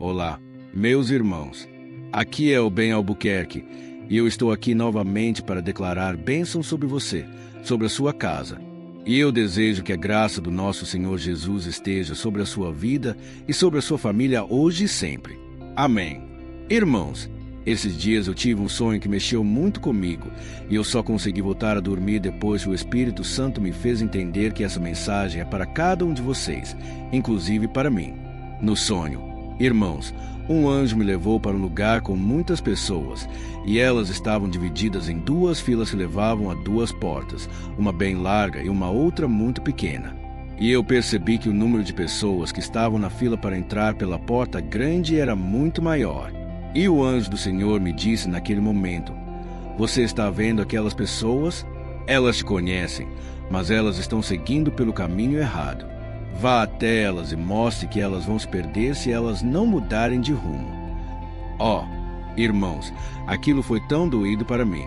Olá, meus irmãos. Aqui é o Ben Albuquerque e eu estou aqui novamente para declarar bênção sobre você, sobre a sua casa. E eu desejo que a graça do nosso Senhor Jesus esteja sobre a sua vida e sobre a sua família hoje e sempre. Amém. Irmãos, esses dias eu tive um sonho que mexeu muito comigo e eu só consegui voltar a dormir depois que o Espírito Santo me fez entender que essa mensagem é para cada um de vocês, inclusive para mim. No sonho, irmãos, um anjo me levou para um lugar com muitas pessoas, e elas estavam divididas em duas filas que levavam a duas portas, uma bem larga e uma outra muito pequena. E eu percebi que o número de pessoas que estavam na fila para entrar pela porta grande era muito maior. E o anjo do Senhor me disse naquele momento: "Você está vendo aquelas pessoas? Elas te conhecem, mas elas estão seguindo pelo caminho errado. Vá até elas e mostre que elas vão se perder se elas não mudarem de rumo." Irmãos, aquilo foi tão doído para mim.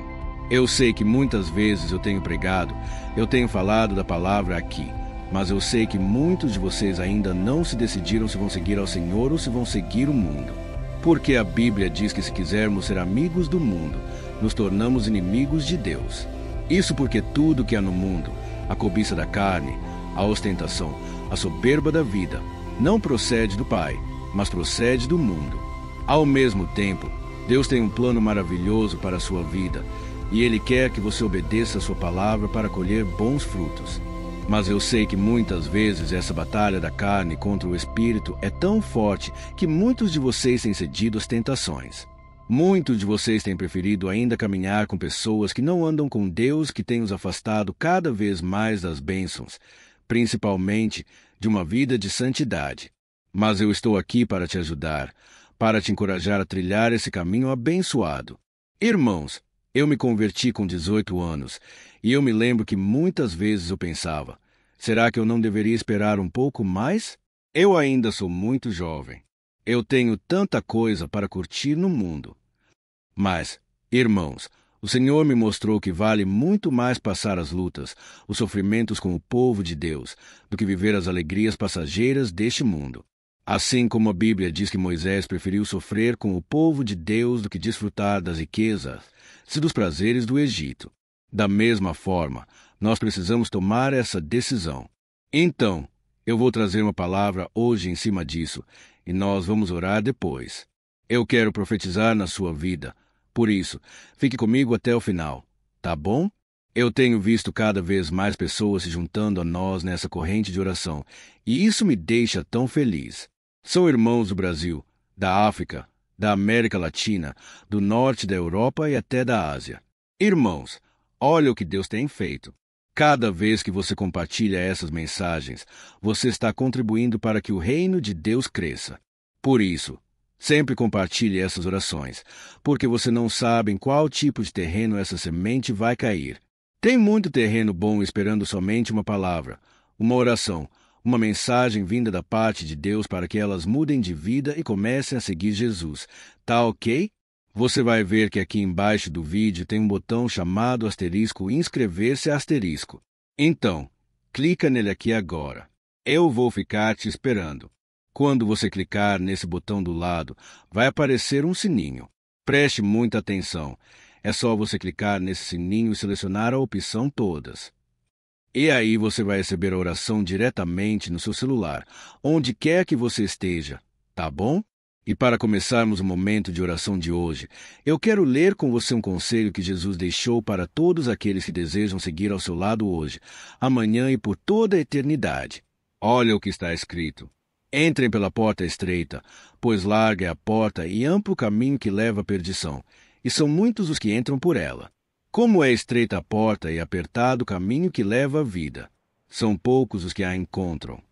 Eu sei que muitas vezes eu tenho pregado, eu tenho falado da palavra aqui, mas eu sei que muitos de vocês ainda não se decidiram se vão seguir ao Senhor ou se vão seguir o mundo. Porque a Bíblia diz que se quisermos ser amigos do mundo, nos tornamos inimigos de Deus. Isso porque tudo que há no mundo, a cobiça da carne, a ostentação, a soberba da vida, não procede do Pai, mas procede do mundo. Ao mesmo tempo, Deus tem um plano maravilhoso para a sua vida, e Ele quer que você obedeça a sua palavra para colher bons frutos. Mas eu sei que muitas vezes essa batalha da carne contra o Espírito é tão forte que muitos de vocês têm cedido às tentações. Muitos de vocês têm preferido ainda caminhar com pessoas que não andam com Deus, que têm os afastado cada vez mais das bênçãos, principalmente de uma vida de santidade. Mas eu estou aqui para te ajudar, para te encorajar a trilhar esse caminho abençoado. Irmãos, eu me converti com 18 anos, e eu me lembro que muitas vezes eu pensava: será que eu não deveria esperar um pouco mais? Eu ainda sou muito jovem. Eu tenho tanta coisa para curtir no mundo. Mas, irmãos, o Senhor me mostrou que vale muito mais passar as lutas, os sofrimentos com o povo de Deus, do que viver as alegrias passageiras deste mundo. Assim como a Bíblia diz que Moisés preferiu sofrer com o povo de Deus do que desfrutar das riquezas e dos prazeres do Egito. Da mesma forma, nós precisamos tomar essa decisão. Então, eu vou trazer uma palavra hoje em cima disso, e nós vamos orar depois. Eu quero profetizar na sua vida. Por isso, fique comigo até o final, tá bom? Eu tenho visto cada vez mais pessoas se juntando a nós nessa corrente de oração, e isso me deixa tão feliz. São irmãos do Brasil, da África, da América Latina, do norte da Europa e até da Ásia. Irmãos, olha o que Deus tem feito. Cada vez que você compartilha essas mensagens, você está contribuindo para que o reino de Deus cresça. Por isso, sempre compartilhe essas orações, porque você não sabe em qual tipo de terreno essa semente vai cair. Tem muito terreno bom esperando somente uma palavra, uma oração, uma mensagem vinda da parte de Deus para que elas mudem de vida e comecem a seguir Jesus. Tá ok? Você vai ver que aqui embaixo do vídeo tem um botão chamado *inscrever-se *. Então, clica nele aqui agora. Eu vou ficar te esperando. Quando você clicar nesse botão do lado, vai aparecer um sininho. Preste muita atenção. É só você clicar nesse sininho e selecionar a opção Todas. E aí você vai receber a oração diretamente no seu celular, onde quer que você esteja, tá bom? E para começarmos o momento de oração de hoje, eu quero ler com você um conselho que Jesus deixou para todos aqueles que desejam seguir ao seu lado hoje, amanhã e por toda a eternidade. Olha o que está escrito: "Entrem pela porta estreita, pois larga é a porta e amplo o caminho que leva à perdição, e são muitos os que entram por ela. Como é estreita a porta e apertado o caminho que leva à vida, são poucos os que a encontram."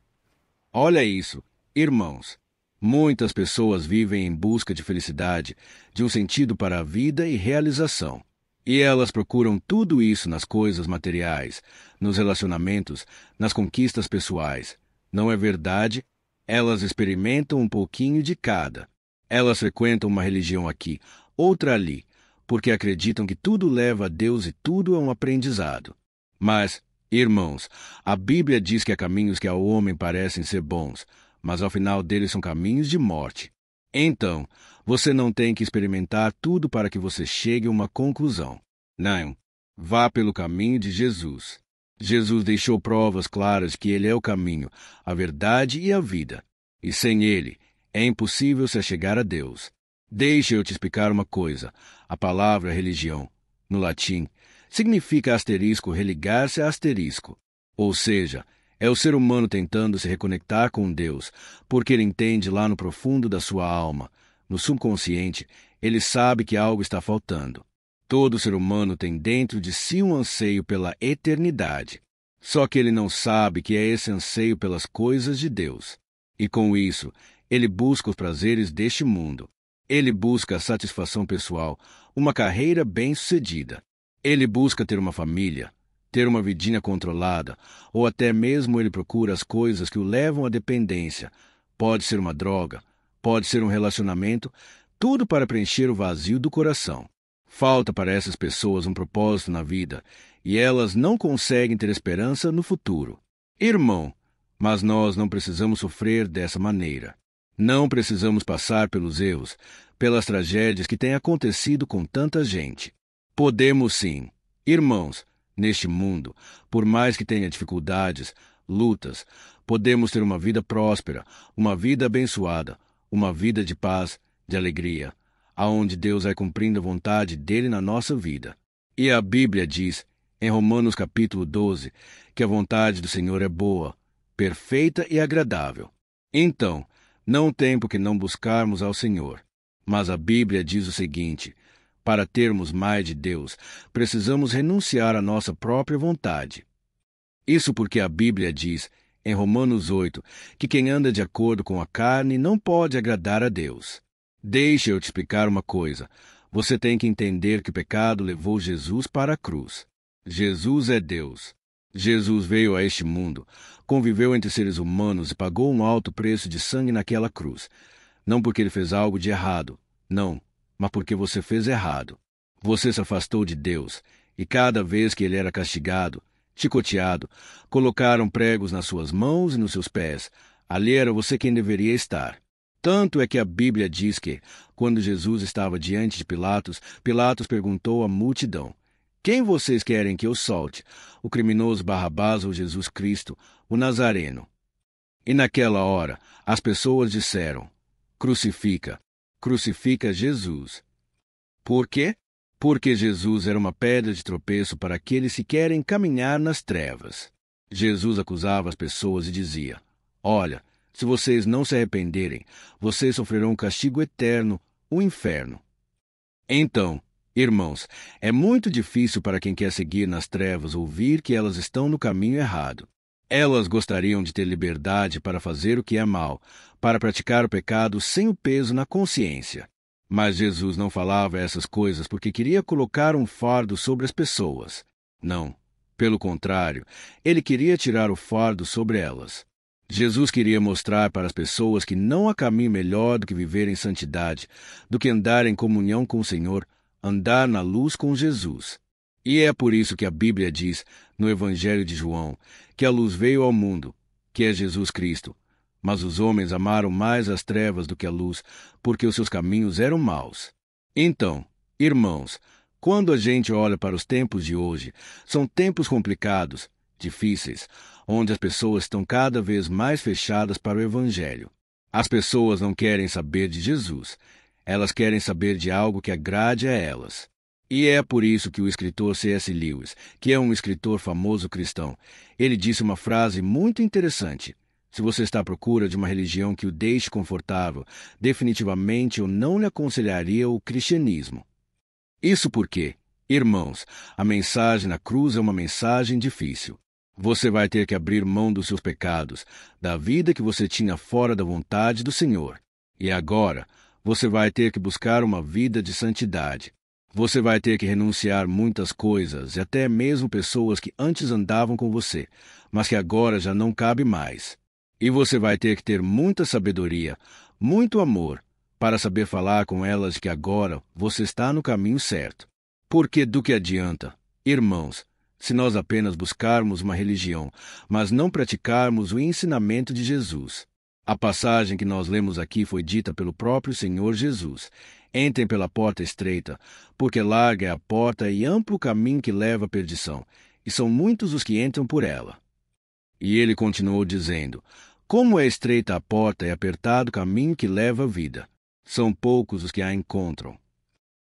Olha isso, irmãos. Muitas pessoas vivem em busca de felicidade, de um sentido para a vida e realização. E elas procuram tudo isso nas coisas materiais, nos relacionamentos, nas conquistas pessoais. Não é verdade? Elas experimentam um pouquinho de cada. Elas frequentam uma religião aqui, outra ali, porque acreditam que tudo leva a Deus e tudo é um aprendizado. Mas, irmãos, a Bíblia diz que há caminhos que ao homem parecem ser bons, mas ao final deles são caminhos de morte. Então, você não tem que experimentar tudo para que você chegue a uma conclusão. Não. Vá pelo caminho de Jesus. Jesus deixou provas claras que Ele é o caminho, a verdade e a vida. E sem Ele, é impossível se achegar a Deus. Deixa eu te explicar uma coisa. A palavra religião, no latim, significa asterisco religar-se a asterisco. Ou seja, é o ser humano tentando se reconectar com Deus, porque ele entende lá no profundo da sua alma, no subconsciente, ele sabe que algo está faltando. Todo ser humano tem dentro de si um anseio pela eternidade. Só que ele não sabe que é esse anseio pelas coisas de Deus. E com isso, ele busca os prazeres deste mundo. Ele busca a satisfação pessoal, uma carreira bem-sucedida. Ele busca ter uma família, ter uma vidinha controlada, ou até mesmo ele procura as coisas que o levam à dependência. Pode ser uma droga, pode ser um relacionamento, tudo para preencher o vazio do coração. Falta para essas pessoas um propósito na vida, e elas não conseguem ter esperança no futuro. Irmão, mas nós não precisamos sofrer dessa maneira. Não precisamos passar pelos erros, pelas tragédias que têm acontecido com tanta gente. Podemos sim, irmãos, neste mundo, por mais que tenha dificuldades, lutas, podemos ter uma vida próspera, uma vida abençoada, uma vida de paz, de alegria, aonde Deus vai cumprindo a vontade dele na nossa vida. E a Bíblia diz, em Romanos capítulo 12, que a vontade do Senhor é boa, perfeita e agradável. Então, não tem por que não buscarmos ao Senhor. Mas a Bíblia diz o seguinte: para termos mais de Deus, precisamos renunciar à nossa própria vontade. Isso porque a Bíblia diz, em Romanos 8, que quem anda de acordo com a carne não pode agradar a Deus. Deixa eu te explicar uma coisa. Você tem que entender que o pecado levou Jesus para a cruz. Jesus é Deus. Jesus veio a este mundo, conviveu entre seres humanos e pagou um alto preço de sangue naquela cruz. Não porque ele fez algo de errado, não, mas porque você fez errado. Você se afastou de Deus, e cada vez que ele era castigado, chicoteado, colocaram pregos nas suas mãos e nos seus pés. Ali era você quem deveria estar. Tanto é que a Bíblia diz que, quando Jesus estava diante de Pilatos, Pilatos perguntou à multidão: quem vocês querem que eu solte, o criminoso Barrabás ou Jesus Cristo, o Nazareno? E naquela hora, as pessoas disseram: crucifica, crucifica Jesus. Por quê? Porque Jesus era uma pedra de tropeço para aqueles que querem caminhar nas trevas. Jesus acusava as pessoas e dizia: olha, se vocês não se arrependerem, vocês sofrerão um castigo eterno, o inferno. Então, irmãos, é muito difícil para quem quer seguir nas trevas ouvir que elas estão no caminho errado. Elas gostariam de ter liberdade para fazer o que é mal, para praticar o pecado sem o peso na consciência. Mas Jesus não falava essas coisas porque queria colocar um fardo sobre as pessoas. Não. Pelo contrário, ele queria tirar o fardo sobre elas. Jesus queria mostrar para as pessoas que não há caminho melhor do que viver em santidade, do que andar em comunhão com o Senhor, andar na luz com Jesus. E é por isso que a Bíblia diz, no Evangelho de João, que a luz veio ao mundo, que é Jesus Cristo. Mas os homens amaram mais as trevas do que a luz, porque os seus caminhos eram maus. Então, irmãos, quando a gente olha para os tempos de hoje, são tempos complicados, difíceis, onde as pessoas estão cada vez mais fechadas para o Evangelho. As pessoas não querem saber de Jesus. Elas querem saber de algo que agrade a elas. E é por isso que o escritor C.S. Lewis, que é um escritor famoso cristão, ele disse uma frase muito interessante: se você está à procura de uma religião que o deixe confortável, definitivamente eu não lhe aconselharia o cristianismo. Isso porque, irmãos, a mensagem na cruz é uma mensagem difícil. Você vai ter que abrir mão dos seus pecados, da vida que você tinha fora da vontade do Senhor. E agora, você vai ter que buscar uma vida de santidade. Você vai ter que renunciar muitas coisas e até mesmo pessoas que antes andavam com você, mas que agora já não cabe mais. E você vai ter que ter muita sabedoria, muito amor, para saber falar com elas que agora você está no caminho certo. Porque do que adianta, irmãos, se nós apenas buscarmos uma religião, mas não praticarmos o ensinamento de Jesus? A passagem que nós lemos aqui foi dita pelo próprio Senhor Jesus. Entrem pela porta estreita, porque larga é a porta e amplo o caminho que leva à perdição, e são muitos os que entram por ela. E ele continuou dizendo: como é estreita a porta e apertado o caminho que leva à vida, são poucos os que a encontram.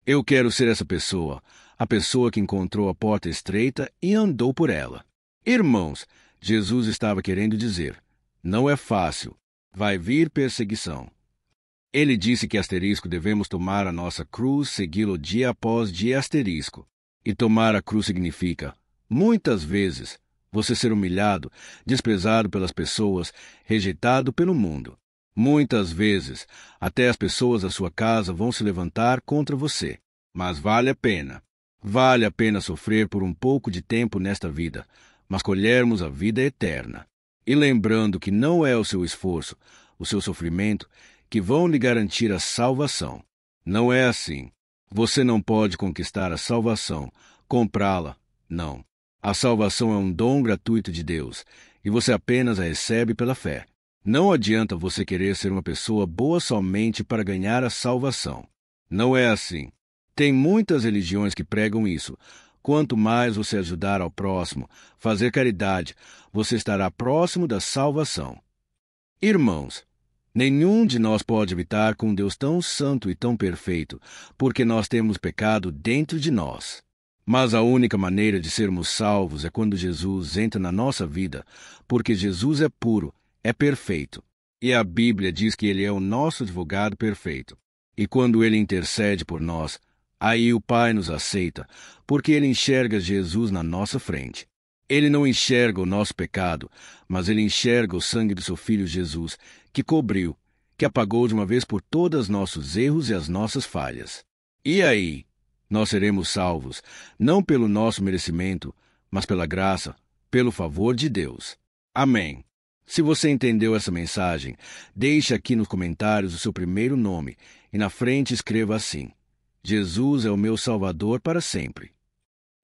Eu quero ser essa pessoa, a pessoa que encontrou a porta estreita e andou por ela. Irmãos, Jesus estava querendo dizer: não é fácil, vai vir perseguição. Ele disse que asterisco devemos tomar a nossa cruz, segui-lo dia após dia asterisco. E tomar a cruz significa, muitas vezes, você ser humilhado, desprezado pelas pessoas, rejeitado pelo mundo. Muitas vezes, até as pessoas da sua casa vão se levantar contra você. Mas vale a pena. Vale a pena sofrer por um pouco de tempo nesta vida, mas colhermos a vida eterna. E lembrando que não é o seu esforço, o seu sofrimento, que vão lhe garantir a salvação. Não é assim. Você não pode conquistar a salvação, comprá-la. Não. A salvação é um dom gratuito de Deus, e você apenas a recebe pela fé. Não adianta você querer ser uma pessoa boa somente para ganhar a salvação. Não é assim. Tem muitas religiões que pregam isso. Quanto mais você ajudar ao próximo, fazer caridade, você estará próximo da salvação. Irmãos, nenhum de nós pode habitar com um Deus tão santo e tão perfeito, porque nós temos pecado dentro de nós. Mas a única maneira de sermos salvos é quando Jesus entra na nossa vida, porque Jesus é puro, é perfeito. E a Bíblia diz que Ele é o nosso advogado perfeito. E quando Ele intercede por nós, aí o Pai nos aceita, porque Ele enxerga Jesus na nossa frente. Ele não enxerga o nosso pecado, mas Ele enxerga o sangue do seu Filho Jesus, que cobriu, que apagou de uma vez por todas nossos erros e as nossas falhas. E aí, nós seremos salvos, não pelo nosso merecimento, mas pela graça, pelo favor de Deus. Amém. Se você entendeu essa mensagem, deixe aqui nos comentários o seu primeiro nome e na frente escreva assim: Jesus é o meu Salvador para sempre.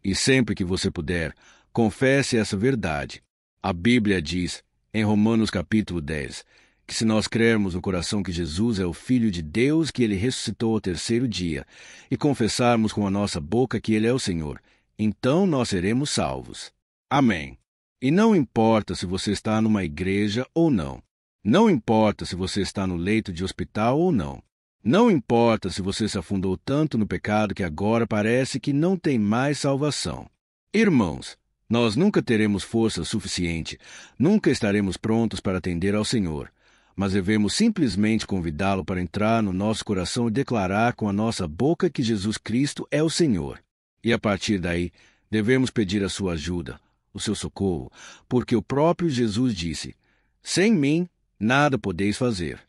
E sempre que você puder, confesse essa verdade. A Bíblia diz, em Romanos capítulo 10, que se nós crermos no coração que Jesus é o Filho de Deus, que Ele ressuscitou ao terceiro dia, e confessarmos com a nossa boca que Ele é o Senhor, então nós seremos salvos. Amém. E não importa se você está numa igreja ou não. Não importa se você está no leito de hospital ou não. Não importa se você se afundou tanto no pecado que agora parece que não tem mais salvação. Irmãos, nós nunca teremos força suficiente, nunca estaremos prontos para atender ao Senhor, mas devemos simplesmente convidá-lo para entrar no nosso coração e declarar com a nossa boca que Jesus Cristo é o Senhor. E a partir daí, devemos pedir a sua ajuda, o seu socorro, porque o próprio Jesus disse: sem mim, nada podeis fazer.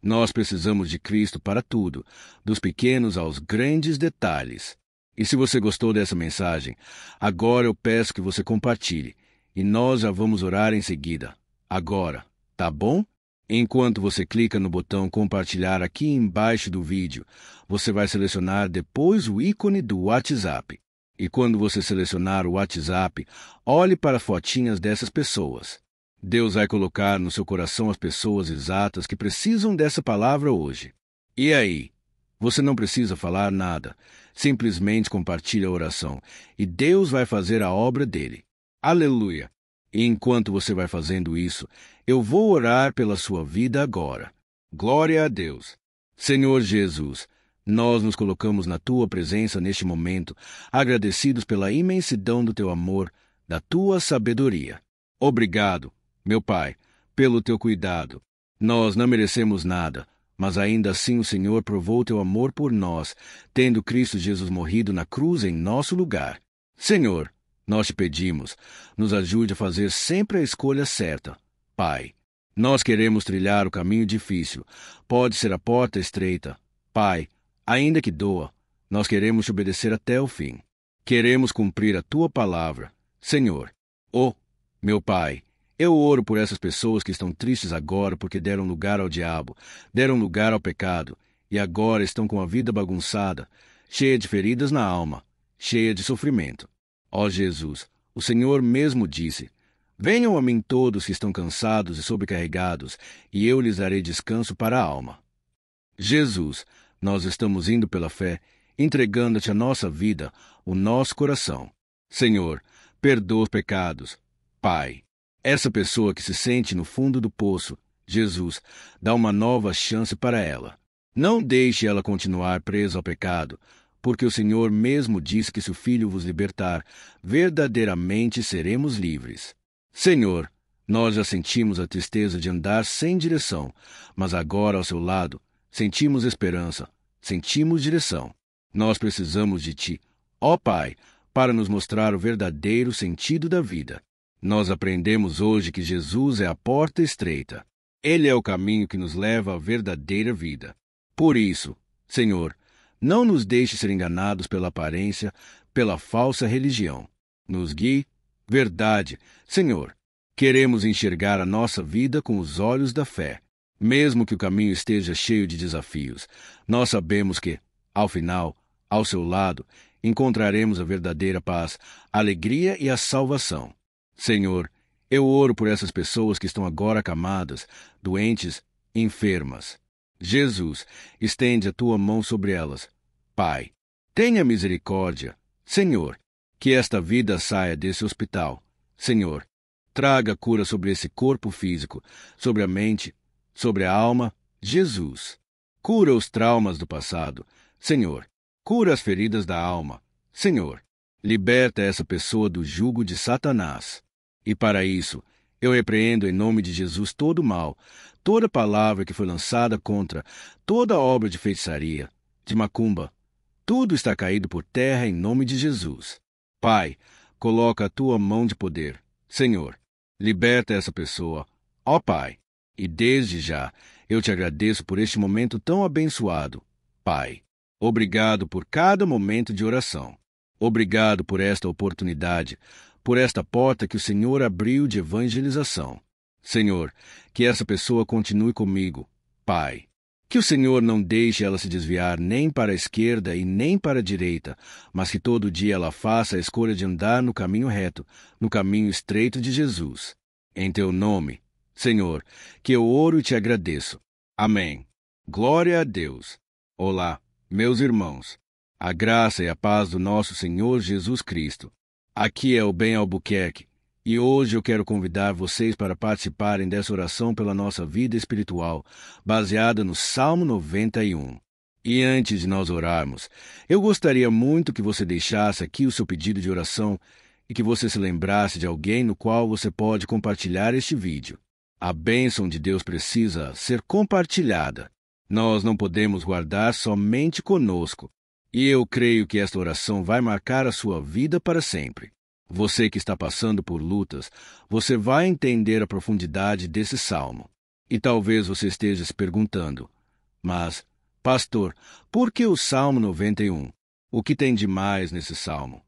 Nós precisamos de Cristo para tudo, dos pequenos aos grandes detalhes. E se você gostou dessa mensagem, agora eu peço que você compartilhe, e nós já vamos orar em seguida. Agora, tá bom? Enquanto você clica no botão compartilhar aqui embaixo do vídeo, você vai selecionar depois o ícone do WhatsApp. E quando você selecionar o WhatsApp, olhe para as fotinhas dessas pessoas. Deus vai colocar no seu coração as pessoas exatas que precisam dessa palavra hoje. E aí? Você não precisa falar nada. Simplesmente compartilhe a oração, e Deus vai fazer a obra dele. Aleluia! E enquanto você vai fazendo isso, eu vou orar pela sua vida agora. Glória a Deus! Senhor Jesus, nós nos colocamos na Tua presença neste momento, agradecidos pela imensidão do Teu amor, da Tua sabedoria. Obrigado, meu Pai, pelo Teu cuidado. Nós não merecemos nada, mas ainda assim o Senhor provou Teu amor por nós, tendo Cristo Jesus morrido na cruz em nosso lugar. Senhor, nós te pedimos, nos ajude a fazer sempre a escolha certa. Pai, nós queremos trilhar o caminho difícil. Pode ser a porta estreita. Pai, ainda que doa, nós queremos te obedecer até o fim. Queremos cumprir a Tua palavra. Senhor, meu Pai, eu oro por essas pessoas que estão tristes agora porque deram lugar ao diabo, deram lugar ao pecado, e agora estão com a vida bagunçada, cheia de feridas na alma, cheia de sofrimento. Ó Jesus, o Senhor mesmo disse: Venham a mim todos que estão cansados e sobrecarregados, e eu lhes darei descanso para a alma. Jesus, nós estamos indo pela fé, entregando-te a nossa vida, o nosso coração. Senhor, perdoa os pecados. Pai, essa pessoa que se sente no fundo do poço, Jesus, dá uma nova chance para ela. Não deixe ela continuar presa ao pecado, porque o Senhor mesmo disse que se o Filho vos libertar, verdadeiramente seremos livres. Senhor, nós já sentimos a tristeza de andar sem direção, mas agora ao seu lado, sentimos esperança, sentimos direção. Nós precisamos de Ti, ó Pai, para nos mostrar o verdadeiro sentido da vida. Nós aprendemos hoje que Jesus é a porta estreita. Ele é o caminho que nos leva à verdadeira vida. Por isso, Senhor, não nos deixe ser enganados pela aparência, pela falsa religião. Nos guie, verdade, Senhor. Queremos enxergar a nossa vida com os olhos da fé. Mesmo que o caminho esteja cheio de desafios, nós sabemos que, ao final, ao seu lado, encontraremos a verdadeira paz, a alegria e a salvação. Senhor, eu oro por essas pessoas que estão agora acamadas, doentes, enfermas. Jesus, estende a tua mão sobre elas. Pai, tenha misericórdia. Senhor, que esta vida saia desse hospital. Senhor, traga cura sobre esse corpo físico, sobre a mente, sobre a alma. Jesus, cura os traumas do passado. Senhor, cura as feridas da alma. Senhor, liberta essa pessoa do jugo de Satanás. E para isso, eu repreendo em nome de Jesus todo o mal, toda palavra que foi lançada contra, toda obra de feitiçaria, de macumba. Tudo está caído por terra em nome de Jesus. Pai, coloca a tua mão de poder. Senhor, liberta essa pessoa, ó Pai. E desde já, eu te agradeço por este momento tão abençoado. Pai, obrigado por cada momento de oração. Obrigado por esta oportunidade, por esta porta que o Senhor abriu de evangelização. Senhor, que essa pessoa continue comigo. Pai, que o Senhor não deixe ela se desviar nem para a esquerda e nem para a direita, mas que todo dia ela faça a escolha de andar no caminho reto, no caminho estreito de Jesus. Em teu nome, Senhor, que eu oro e te agradeço. Amém. Glória a Deus. Olá, meus irmãos. A graça e a paz do nosso Senhor Jesus Cristo. Aqui é o Ben Albuquerque, e hoje eu quero convidar vocês para participarem dessa oração pela nossa vida espiritual, baseada no Salmo 91. E antes de nós orarmos, eu gostaria muito que você deixasse aqui o seu pedido de oração e que você se lembrasse de alguém no qual você pode compartilhar este vídeo. A bênção de Deus precisa ser compartilhada. Nós não podemos guardar somente conosco. E eu creio que esta oração vai marcar a sua vida para sempre. Você que está passando por lutas, você vai entender a profundidade desse salmo. E talvez você esteja se perguntando, mas, pastor, por que o Salmo 91? O que tem de mais nesse salmo?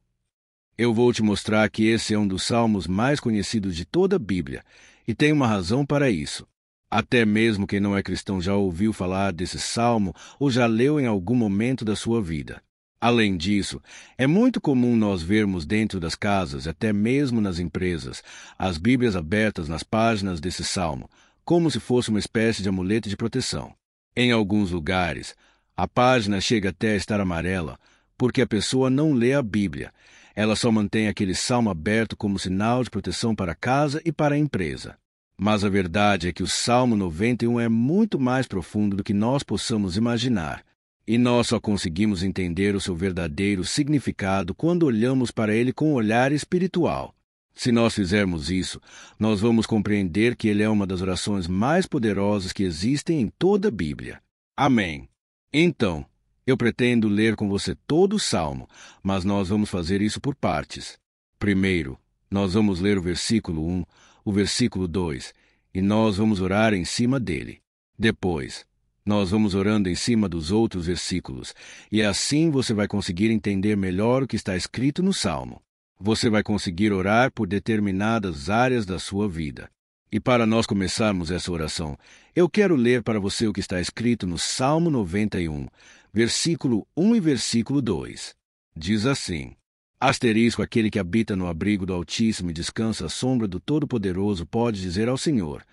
Eu vou te mostrar que esse é um dos salmos mais conhecidos de toda a Bíblia, e tem uma razão para isso. Até mesmo quem não é cristão já ouviu falar desse salmo ou já leu em algum momento da sua vida. Além disso, é muito comum nós vermos dentro das casas, até mesmo nas empresas, as Bíblias abertas nas páginas desse salmo, como se fosse uma espécie de amuleto de proteção. Em alguns lugares, a página chega até a estar amarela, porque a pessoa não lê a Bíblia. Ela só mantém aquele salmo aberto como sinal de proteção para a casa e para a empresa. Mas a verdade é que o Salmo 91 é muito mais profundo do que nós possamos imaginar. E nós só conseguimos entender o seu verdadeiro significado quando olhamos para ele com um olhar espiritual. Se nós fizermos isso, nós vamos compreender que ele é uma das orações mais poderosas que existem em toda a Bíblia. Amém. Então, eu pretendo ler com você todo o Salmo, mas nós vamos fazer isso por partes. Primeiro, nós vamos ler o versículo 1, o versículo 2, e nós vamos orar em cima dele. Depois, nós vamos orando em cima dos outros versículos, e assim você vai conseguir entender melhor o que está escrito no Salmo. Você vai conseguir orar por determinadas áreas da sua vida. E para nós começarmos essa oração, eu quero ler para você o que está escrito no Salmo 91, versículo 1 e versículo 2. Diz assim: Asterisco, aquele que habita no abrigo do Altíssimo e descansa à sombra do Todo-Poderoso pode dizer ao Senhor: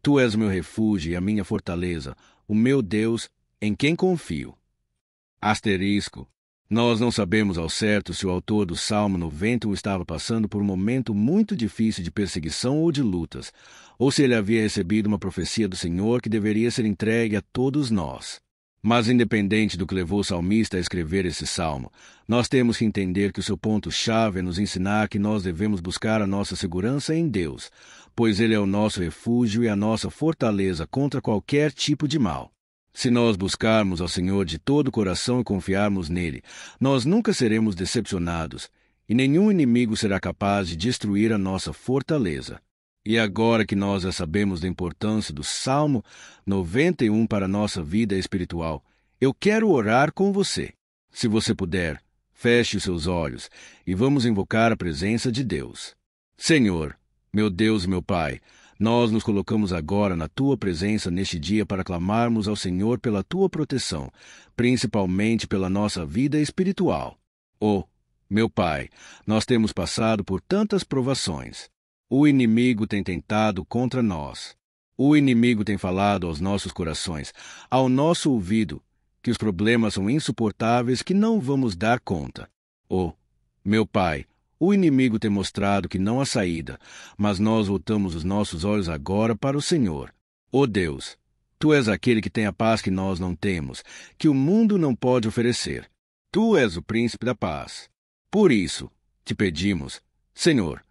Tu és o meu refúgio e a minha fortaleza, o meu Deus, em quem confio. Asterisco. Nós não sabemos ao certo se o autor do Salmo 91 estava passando por um momento muito difícil de perseguição ou de lutas, ou se ele havia recebido uma profecia do Senhor que deveria ser entregue a todos nós. Mas, independente do que levou o salmista a escrever esse salmo, nós temos que entender que o seu ponto-chave é nos ensinar que nós devemos buscar a nossa segurança em Deus, pois Ele é o nosso refúgio e a nossa fortaleza contra qualquer tipo de mal. Se nós buscarmos ao Senhor de todo o coração e confiarmos nele, nós nunca seremos decepcionados, e nenhum inimigo será capaz de destruir a nossa fortaleza. E agora que nós já sabemos da importância do Salmo 91 para a nossa vida espiritual, eu quero orar com você. Se você puder, feche os seus olhos e vamos invocar a presença de Deus. Senhor, meu Deus e meu Pai, nós nos colocamos agora na Tua presença neste dia para clamarmos ao Senhor pela Tua proteção, principalmente pela nossa vida espiritual. Oh, meu Pai, nós temos passado por tantas provações. O inimigo tem tentado contra nós. O inimigo tem falado aos nossos corações, ao nosso ouvido, que os problemas são insuportáveis, que não vamos dar conta. Oh, meu Pai, o inimigo tem mostrado que não há saída, mas nós voltamos os nossos olhos agora para o Senhor. Oh Deus, Tu és aquele que tem a paz que nós não temos, que o mundo não pode oferecer. Tu és o príncipe da paz. Por isso, te pedimos, Senhor,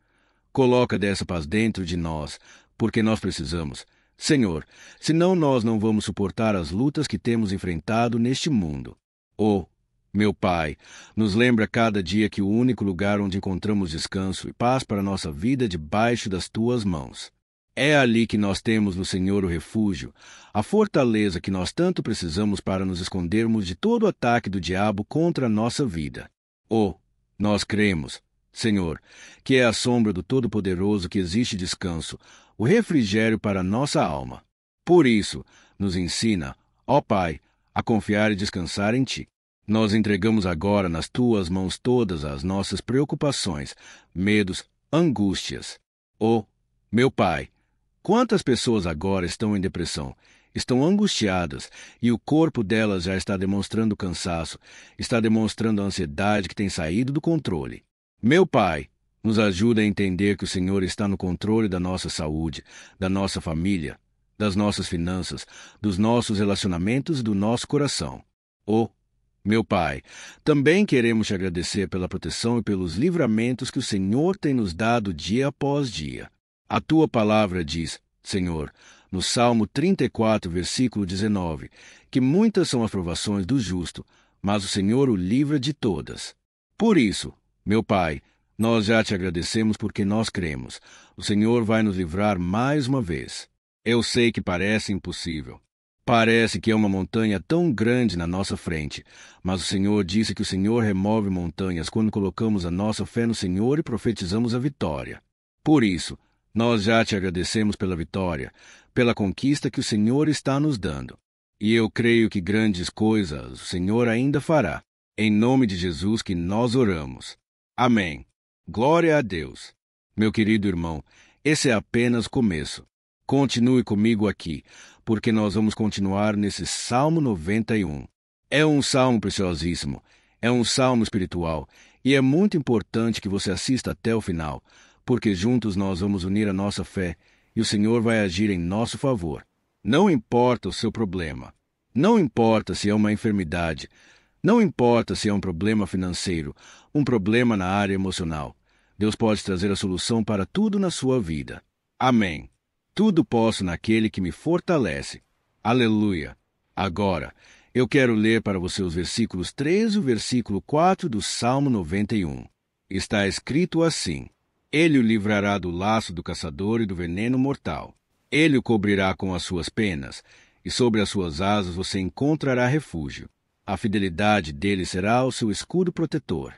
coloca dessa paz dentro de nós, porque nós precisamos. Senhor, senão nós não vamos suportar as lutas que temos enfrentado neste mundo. Oh, meu Pai, nos lembra cada dia que o único lugar onde encontramos descanso e paz para a nossa vida é debaixo das Tuas mãos. É ali que nós temos no Senhor o refúgio, a fortaleza que nós tanto precisamos para nos escondermos de todo o ataque do diabo contra a nossa vida. Oh, nós cremos, Senhor, que é a sombra do Todo-Poderoso que existe descanso, o refrigério para a nossa alma. Por isso, nos ensina, ó Pai, a confiar e descansar em Ti. Nós entregamos agora nas Tuas mãos todas as nossas preocupações, medos, angústias. Oh, meu Pai, quantas pessoas agora estão em depressão, estão angustiadas, e o corpo delas já está demonstrando cansaço, está demonstrando a ansiedade que tem saído do controle. Meu Pai, nos ajuda a entender que o Senhor está no controle da nossa saúde, da nossa família, das nossas finanças, dos nossos relacionamentos e do nosso coração. Oh, meu Pai, também queremos te agradecer pela proteção e pelos livramentos que o Senhor tem nos dado dia após dia. A Tua palavra diz, Senhor, no Salmo 34, versículo 19, que muitas são as provações do justo, mas o Senhor o livra de todas. Por isso, meu Pai, nós já te agradecemos porque nós cremos. O Senhor vai nos livrar mais uma vez. Eu sei que parece impossível. Parece que é uma montanha tão grande na nossa frente, mas o Senhor disse que o Senhor remove montanhas quando colocamos a nossa fé no Senhor e profetizamos a vitória. Por isso, nós já te agradecemos pela vitória, pela conquista que o Senhor está nos dando. E eu creio que grandes coisas o Senhor ainda fará. Em nome de Jesus que nós oramos. Amém. Glória a Deus. Meu querido irmão, esse é apenas o começo. Continue comigo aqui, porque nós vamos continuar nesse Salmo 91. É um salmo preciosíssimo, é um salmo espiritual, e é muito importante que você assista até o final, porque juntos nós vamos unir a nossa fé, e o Senhor vai agir em nosso favor. Não importa o seu problema, não importa se é uma enfermidade, não importa se é um problema financeiro, um problema na área emocional. Deus pode trazer a solução para tudo na sua vida. Amém. Tudo posso naquele que me fortalece. Aleluia. Agora, eu quero ler para você os versículos 13 e o versículo 4 do Salmo 91. Está escrito assim: Ele o livrará do laço do caçador e do veneno mortal. Ele o cobrirá com as suas penas, e sobre as suas asas você encontrará refúgio. A fidelidade dele será o seu escudo protetor.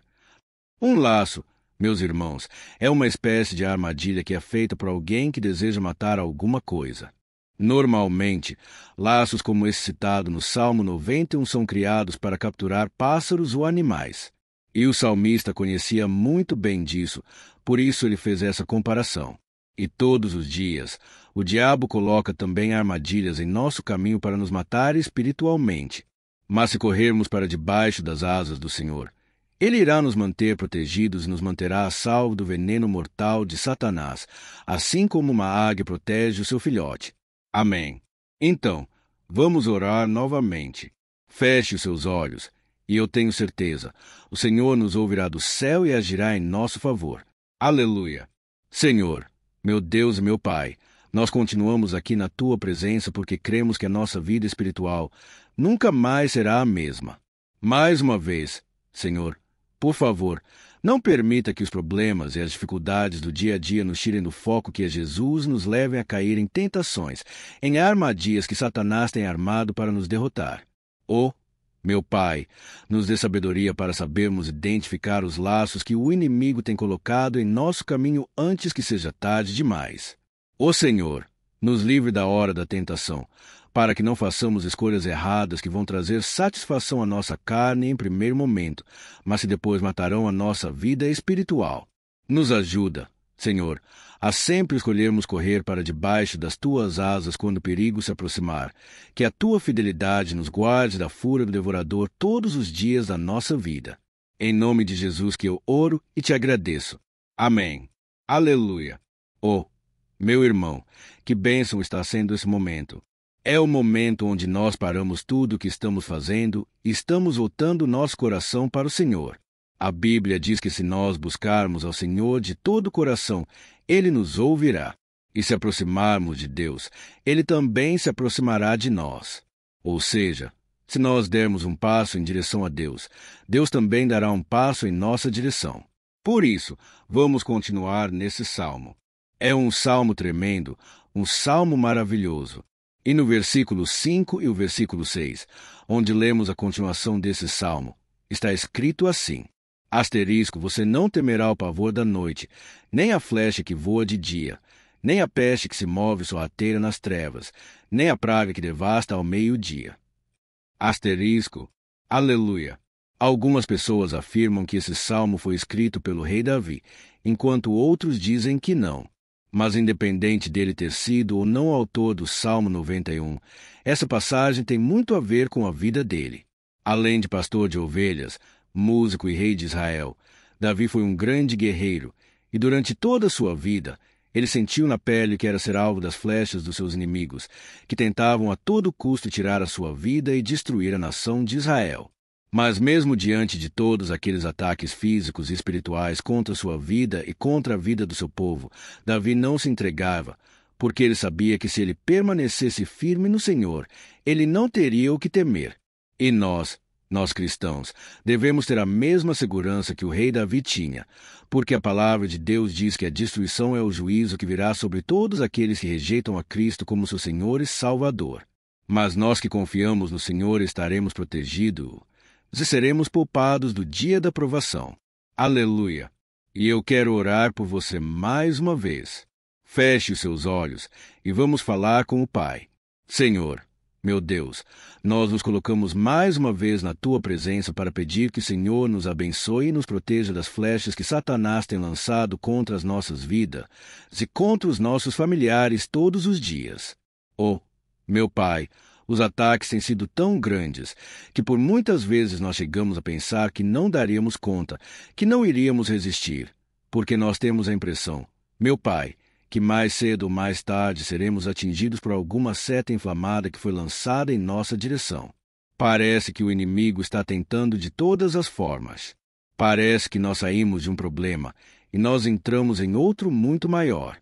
Um laço, meus irmãos, é uma espécie de armadilha que é feita por alguém que deseja matar alguma coisa. Normalmente, laços como esse citado no Salmo 91 são criados para capturar pássaros ou animais. E o salmista conhecia muito bem disso, por isso ele fez essa comparação. E todos os dias, o diabo coloca também armadilhas em nosso caminho para nos matar espiritualmente. Mas se corrermos para debaixo das asas do Senhor, Ele irá nos manter protegidos e nos manterá a salvo do veneno mortal de Satanás, assim como uma águia protege o seu filhote. Amém. Então, vamos orar novamente. Feche os seus olhos, e eu tenho certeza, o Senhor nos ouvirá do céu e agirá em nosso favor. Aleluia! Senhor, meu Deus e meu Pai, nós continuamos aqui na Tua presença porque cremos que a nossa vida espiritual nunca mais será a mesma. Mais uma vez, Senhor, por favor, não permita que os problemas e as dificuldades do dia a dia nos tirem do foco que é Jesus e nos levem a cair em tentações, em armadilhas que Satanás tem armado para nos derrotar. Meu Pai, nos dê sabedoria para sabermos identificar os laços que o inimigo tem colocado em nosso caminho antes que seja tarde demais. Senhor, nos livre da hora da tentação, para que não façamos escolhas erradas que vão trazer satisfação à nossa carne em primeiro momento, mas que depois matarão a nossa vida espiritual. Nos ajuda, Senhor, a sempre escolhermos correr para debaixo das Tuas asas quando o perigo se aproximar, que a Tua fidelidade nos guarde da fúria do devorador todos os dias da nossa vida. Em nome de Jesus que eu oro e te agradeço. Amém. Aleluia. Meu irmão, que bênção está sendo esse momento. É o momento onde nós paramos tudo o que estamos fazendo e estamos voltando nosso coração para o Senhor. A Bíblia diz que se nós buscarmos ao Senhor de todo o coração, Ele nos ouvirá. E se aproximarmos de Deus, Ele também se aproximará de nós. Ou seja, se nós dermos um passo em direção a Deus, Deus também dará um passo em nossa direção. Por isso, vamos continuar nesse salmo. É um salmo tremendo, um salmo maravilhoso. E no versículo 5 e o versículo 6, onde lemos a continuação desse salmo, está escrito assim: você não temerá o pavor da noite, nem a flecha que voa de dia, nem a peste que se move sorrateira nas trevas, nem a praga que devasta ao meio-dia. Aleluia! Algumas pessoas afirmam que esse salmo foi escrito pelo rei Davi, enquanto outros dizem que não. Mas independente dele ter sido ou não o autor do Salmo 91, essa passagem tem muito a ver com a vida dele. Além de pastor de ovelhas, músico e rei de Israel, Davi foi um grande guerreiro, e durante toda a sua vida, ele sentiu na pele que era ser alvo das flechas dos seus inimigos, que tentavam a todo custo tirar a sua vida e destruir a nação de Israel. Mas mesmo diante de todos aqueles ataques físicos e espirituais contra sua vida e contra a vida do seu povo, Davi não se entregava, porque ele sabia que se ele permanecesse firme no Senhor, ele não teria o que temer. E nós cristãos, devemos ter a mesma segurança que o rei Davi tinha, porque a palavra de Deus diz que a destruição é o juízo que virá sobre todos aqueles que rejeitam a Cristo como seu Senhor e Salvador. Mas nós que confiamos no Senhor estaremos protegidos e seremos poupados do dia da provação. Aleluia! E eu quero orar por você mais uma vez. Feche os seus olhos e vamos falar com o Pai. Senhor, meu Deus, nós nos colocamos mais uma vez na Tua presença para pedir que o Senhor nos abençoe e nos proteja das flechas que Satanás tem lançado contra as nossas vidas e contra os nossos familiares todos os dias. Meu Pai, os ataques têm sido tão grandes que por muitas vezes nós chegamos a pensar que não daríamos conta, que não iríamos resistir, porque nós temos a impressão, meu Pai, que mais cedo ou mais tarde seremos atingidos por alguma seta inflamada que foi lançada em nossa direção. Parece que o inimigo está tentando de todas as formas. Parece que nós saímos de um problema e nós entramos em outro muito maior.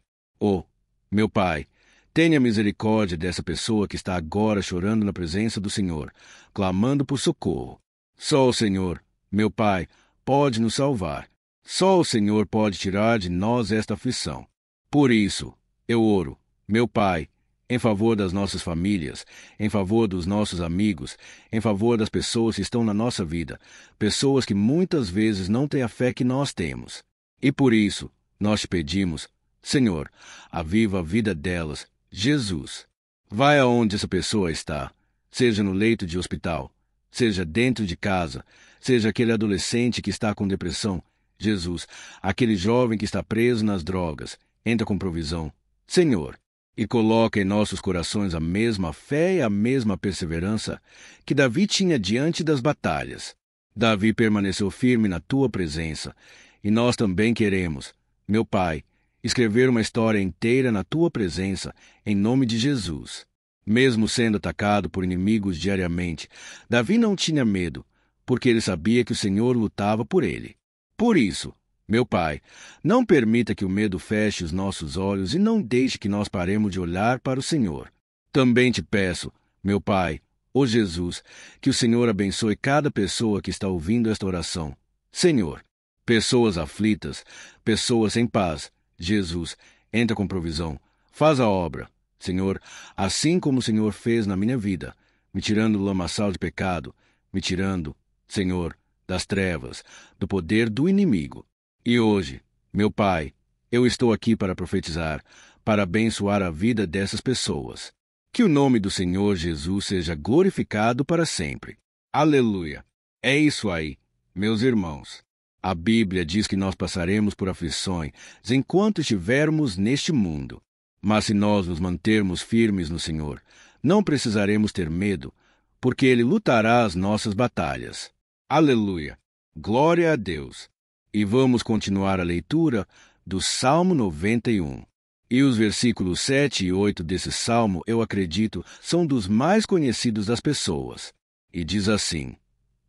Meu Pai, tenha misericórdia dessa pessoa que está agora chorando na presença do Senhor, clamando por socorro. Só o Senhor, meu Pai, pode nos salvar. Só o Senhor pode tirar de nós esta aflição. Por isso, eu oro, meu Pai, em favor das nossas famílias, em favor dos nossos amigos, em favor das pessoas que estão na nossa vida, pessoas que muitas vezes não têm a fé que nós temos. E por isso, nós te pedimos, Senhor, aviva a vida delas, Jesus. Vai aonde essa pessoa está, seja no leito de hospital, seja dentro de casa, seja aquele adolescente que está com depressão, Jesus, aquele jovem que está preso nas drogas, entra com provisão, Senhor, e coloca em nossos corações a mesma fé e a mesma perseverança que Davi tinha diante das batalhas. Davi permaneceu firme na tua presença, e nós também queremos, meu Pai, escrever uma história inteira na tua presença, em nome de Jesus. Mesmo sendo atacado por inimigos diariamente, Davi não tinha medo, porque ele sabia que o Senhor lutava por ele. Por isso, meu Pai, não permita que o medo feche os nossos olhos e não deixe que nós paremos de olhar para o Senhor. Também te peço, meu Pai, ó Jesus, que o Senhor abençoe cada pessoa que está ouvindo esta oração. Senhor, pessoas aflitas, pessoas sem paz, Jesus, entra com provisão, faz a obra. Senhor, assim como o Senhor fez na minha vida, me tirando do lamaçal de pecado, me tirando, Senhor, das trevas, do poder do inimigo. E hoje, meu Pai, eu estou aqui para profetizar, para abençoar a vida dessas pessoas. Que o nome do Senhor Jesus seja glorificado para sempre. Aleluia! É isso aí, meus irmãos. A Bíblia diz que nós passaremos por aflições enquanto estivermos neste mundo. Mas se nós nos mantermos firmes no Senhor, não precisaremos ter medo, porque Ele lutará as nossas batalhas. Aleluia! Glória a Deus! E vamos continuar a leitura do Salmo 91. E os versículos 7 e 8 desse salmo, eu acredito, são dos mais conhecidos das pessoas. E diz assim: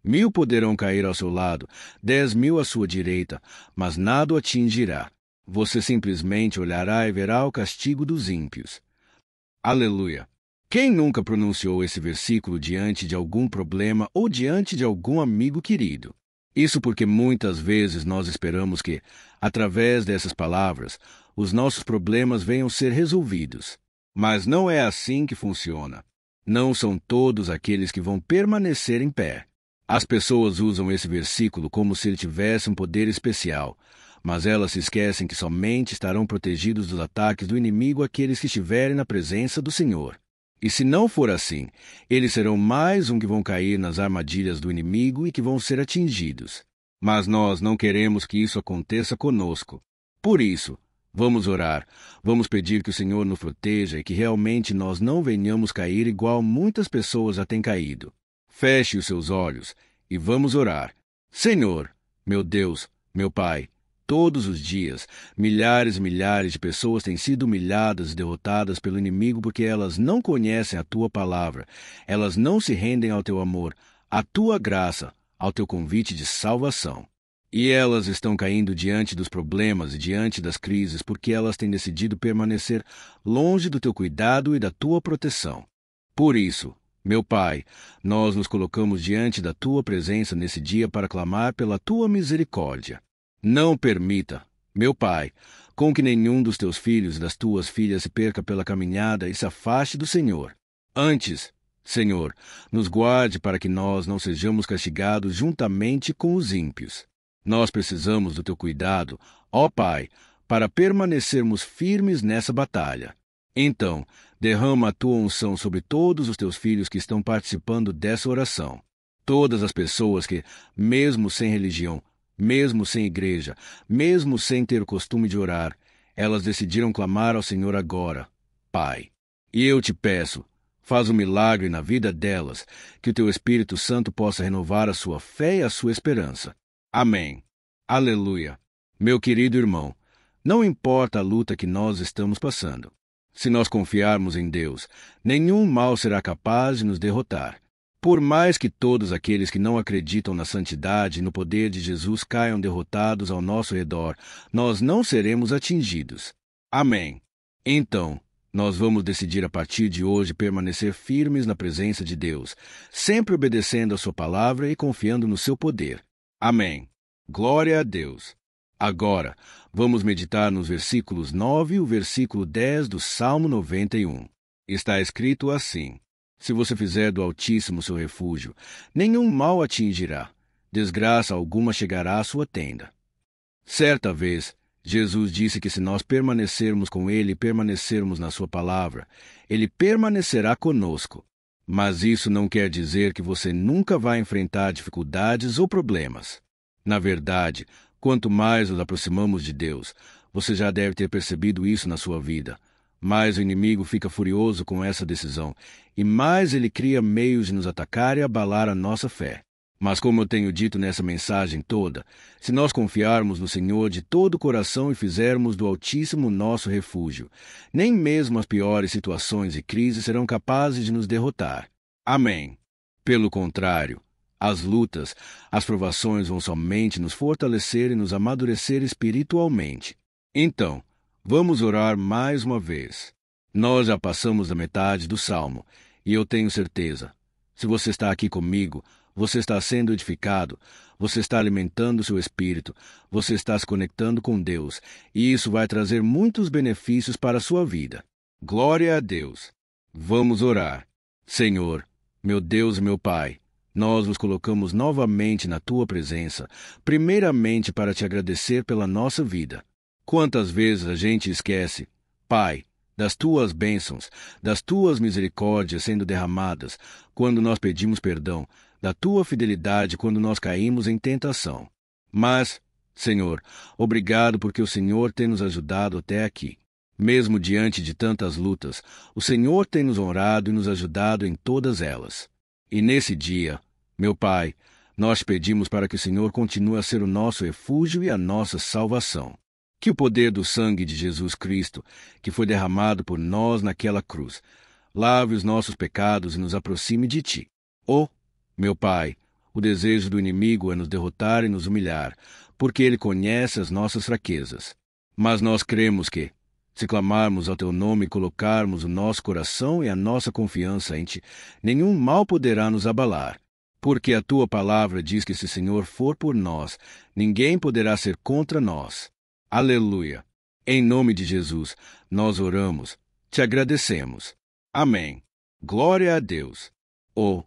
1000 poderão cair ao seu lado, 10.000 à sua direita, mas nada o atingirá. Você simplesmente olhará e verá o castigo dos ímpios. Aleluia! Quem nunca pronunciou esse versículo diante de algum problema ou diante de algum amigo querido? Isso porque muitas vezes nós esperamos que, através dessas palavras, os nossos problemas venham ser resolvidos. Mas não é assim que funciona. Não são todos aqueles que vão permanecer em pé. As pessoas usam esse versículo como se ele tivesse um poder especial, mas elas se esquecem que somente estarão protegidos dos ataques do inimigo aqueles que estiverem na presença do Senhor. E se não for assim, eles serão mais um que vão cair nas armadilhas do inimigo e que vão ser atingidos. Mas nós não queremos que isso aconteça conosco. Por isso, vamos orar, vamos pedir que o Senhor nos proteja e que realmente nós não venhamos cair igual muitas pessoas já têm caído. Feche os seus olhos e vamos orar. Senhor, meu Deus, meu Pai, todos os dias, milhares e milhares de pessoas têm sido humilhadas e derrotadas pelo inimigo porque elas não conhecem a Tua palavra, elas não se rendem ao Teu amor, à Tua graça, ao Teu convite de salvação. E elas estão caindo diante dos problemas e diante das crises porque elas têm decidido permanecer longe do Teu cuidado e da Tua proteção. Por isso, meu Pai, nós nos colocamos diante da Tua presença nesse dia para clamar pela Tua misericórdia. Não permita, meu Pai, com que nenhum dos Teus filhos e das Tuas filhas se perca pela caminhada e se afaste do Senhor. Antes, Senhor, nos guarde para que nós não sejamos castigados juntamente com os ímpios. Nós precisamos do Teu cuidado, ó Pai, para permanecermos firmes nessa batalha. Então, derrama a Tua unção sobre todos os Teus filhos que estão participando dessa oração. Todas as pessoas que, mesmo sem religião, mesmo sem igreja, mesmo sem ter o costume de orar, elas decidiram clamar ao Senhor agora, Pai. E eu te peço, faz um milagre na vida delas, que o Teu Espírito Santo possa renovar a sua fé e a sua esperança. Amém. Aleluia. Meu querido irmão, não importa a luta que nós estamos passando. Se nós confiarmos em Deus, nenhum mal será capaz de nos derrotar. Por mais que todos aqueles que não acreditam na santidade e no poder de Jesus caiam derrotados ao nosso redor, nós não seremos atingidos. Amém. Então, nós vamos decidir a partir de hoje permanecer firmes na presença de Deus, sempre obedecendo a Sua palavra e confiando no Seu poder. Amém. Glória a Deus. Agora, vamos meditar nos versículos 9 e o versículo 10 do Salmo 91. Está escrito assim: Se você fizer do Altíssimo seu refúgio, nenhum mal atingirá, desgraça alguma chegará à sua tenda. Certa vez, Jesus disse que se nós permanecermos com Ele e permanecermos na Sua palavra, Ele permanecerá conosco. Mas isso não quer dizer que você nunca vai enfrentar dificuldades ou problemas. Na verdade, quanto mais nos aproximamos de Deus, você já deve ter percebido isso na sua vida, mais o inimigo fica furioso com essa decisão e mais ele cria meios de nos atacar e abalar a nossa fé. Mas como eu tenho dito nessa mensagem toda, se nós confiarmos no Senhor de todo o coração e fizermos do Altíssimo nosso refúgio, nem mesmo as piores situações e crises serão capazes de nos derrotar. Amém. Pelo contrário, as lutas, as provações vão somente nos fortalecer e nos amadurecer espiritualmente. Então, vamos orar mais uma vez. Nós já passamos da metade do Salmo, e eu tenho certeza, se você está aqui comigo, você está sendo edificado, você está alimentando seu espírito, você está se conectando com Deus, e isso vai trazer muitos benefícios para a sua vida. Glória a Deus! Vamos orar. Senhor, meu Deus e meu Pai, nós nos colocamos novamente na Tua presença, primeiramente para Te agradecer pela nossa vida. Quantas vezes a gente esquece, Pai, das Tuas bênçãos, das Tuas misericórdias sendo derramadas, quando nós pedimos perdão, da Tua fidelidade quando nós caímos em tentação. Mas, Senhor, obrigado porque o Senhor tem nos ajudado até aqui. Mesmo diante de tantas lutas, o Senhor tem nos honrado e nos ajudado em todas elas. E nesse dia, meu Pai, nós pedimos para que o Senhor continue a ser o nosso refúgio e a nossa salvação. Que o poder do sangue de Jesus Cristo, que foi derramado por nós naquela cruz, lave os nossos pecados e nos aproxime de Ti. Oh, meu Pai, o desejo do inimigo é nos derrotar e nos humilhar, porque ele conhece as nossas fraquezas. Mas nós cremos que, se clamarmos ao Teu nome e colocarmos o nosso coração e a nossa confiança em Ti, nenhum mal poderá nos abalar. Porque a Tua palavra diz que se o Senhor for por nós, ninguém poderá ser contra nós. Aleluia! Em nome de Jesus, nós oramos, Te agradecemos. Amém. Glória a Deus. Oh,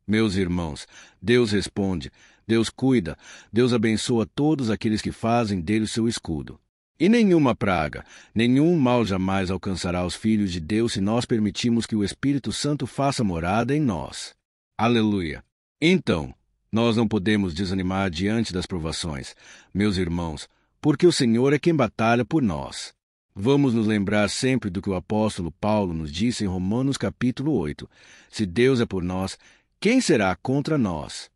meus irmãos, Deus responde, Deus cuida, Deus abençoa todos aqueles que fazem dele o seu escudo. E nenhuma praga, nenhum mal jamais alcançará os filhos de Deus se nós permitirmos que o Espírito Santo faça morada em nós. Aleluia! Então, nós não podemos desanimar diante das provações, meus irmãos, porque o Senhor é quem batalha por nós. Vamos nos lembrar sempre do que o apóstolo Paulo nos disse em Romanos capítulo 8. Se Deus é por nós, quem será contra nós?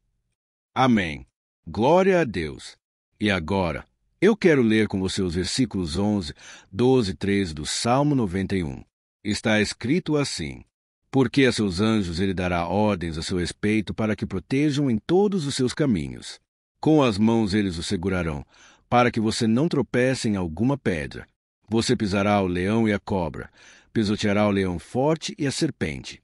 Amém. Glória a Deus. E agora, eu quero ler com você os versículos 11, 12 e 13 do Salmo 91. Está escrito assim: Porque a seus anjos ele dará ordens a seu respeito para que protejam em todos os seus caminhos. Com as mãos eles o segurarão, para que você não tropece em alguma pedra. Você pisará o leão e a cobra, pisoteará o leão forte e a serpente.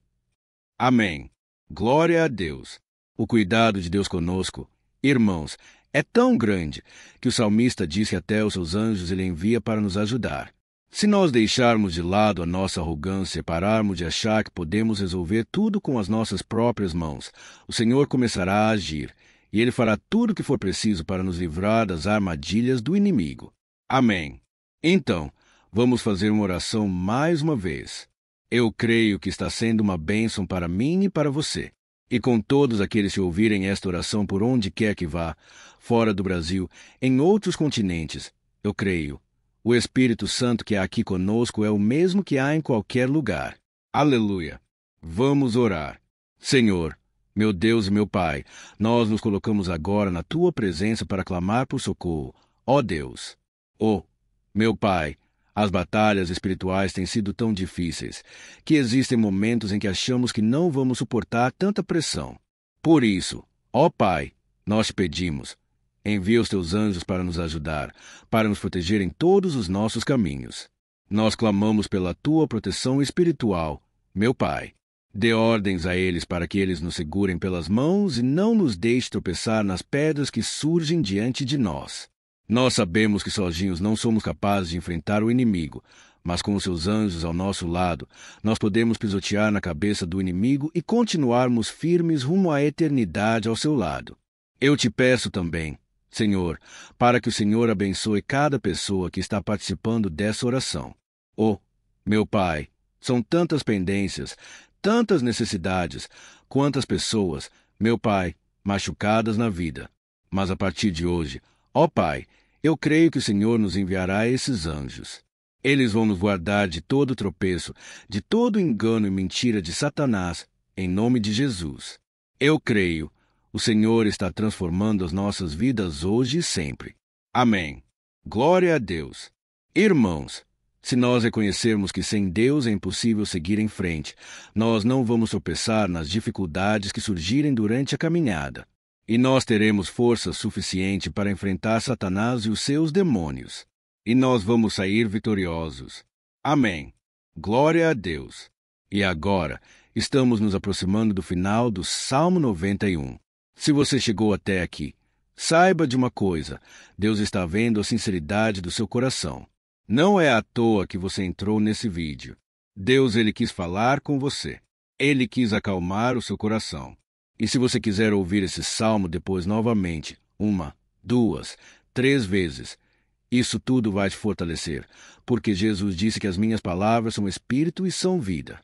Amém. Glória a Deus. O cuidado de Deus conosco, irmãos, é tão grande que o salmista diz que até os seus anjos ele envia para nos ajudar. Se nós deixarmos de lado a nossa arrogância e pararmos de achar que podemos resolver tudo com as nossas próprias mãos, o Senhor começará a agir, e Ele fará tudo o que for preciso para nos livrar das armadilhas do inimigo. Amém. Então, vamos fazer uma oração mais uma vez. Eu creio que está sendo uma bênção para mim e para você. E com todos aqueles que ouvirem esta oração por onde quer que vá, fora do Brasil, em outros continentes, eu creio. O Espírito Santo que há aqui conosco é o mesmo que há em qualquer lugar. Aleluia! Vamos orar. Senhor, meu Deus e meu Pai, nós nos colocamos agora na Tua presença para clamar por socorro. Ó Deus! Oh, meu Pai, as batalhas espirituais têm sido tão difíceis que existem momentos em que achamos que não vamos suportar tanta pressão. Por isso, ó Pai, nós te pedimos, envia os Teus anjos para nos ajudar, para nos proteger em todos os nossos caminhos. Nós clamamos pela Tua proteção espiritual, meu Pai. Dê ordens a eles para que eles nos segurem pelas mãos e não nos deixe tropeçar nas pedras que surgem diante de nós. Nós sabemos que sozinhos não somos capazes de enfrentar o inimigo, mas com os Seus anjos ao nosso lado, nós podemos pisotear na cabeça do inimigo e continuarmos firmes rumo à eternidade ao seu lado. Eu te peço também, Senhor, para que o Senhor abençoe cada pessoa que está participando dessa oração. Oh, meu Pai, são tantas pendências, Tantas necessidades, quantas pessoas, meu Pai, machucadas na vida. Mas a partir de hoje, ó Pai, eu creio que o Senhor nos enviará esses anjos. Eles vão nos guardar de todo tropeço, de todo engano e mentira de Satanás, em nome de Jesus. Eu creio. O Senhor está transformando as nossas vidas hoje e sempre. Amém. Glória a Deus. Irmãos, se nós reconhecermos que sem Deus é impossível seguir em frente, nós não vamos tropeçar nas dificuldades que surgirem durante a caminhada. E nós teremos força suficiente para enfrentar Satanás e os seus demônios. E nós vamos sair vitoriosos. Amém. Glória a Deus. E agora, estamos nos aproximando do final do Salmo 91. Se você chegou até aqui, saiba de uma coisa: Deus está vendo a sinceridade do seu coração. Não é à toa que você entrou nesse vídeo. Deus, ele quis falar com você. Ele quis acalmar o seu coração. E se você quiser ouvir esse salmo depois novamente, 1, 2, 3 vezes, isso tudo vai te fortalecer, porque Jesus disse que as minhas palavras são espírito e são vida.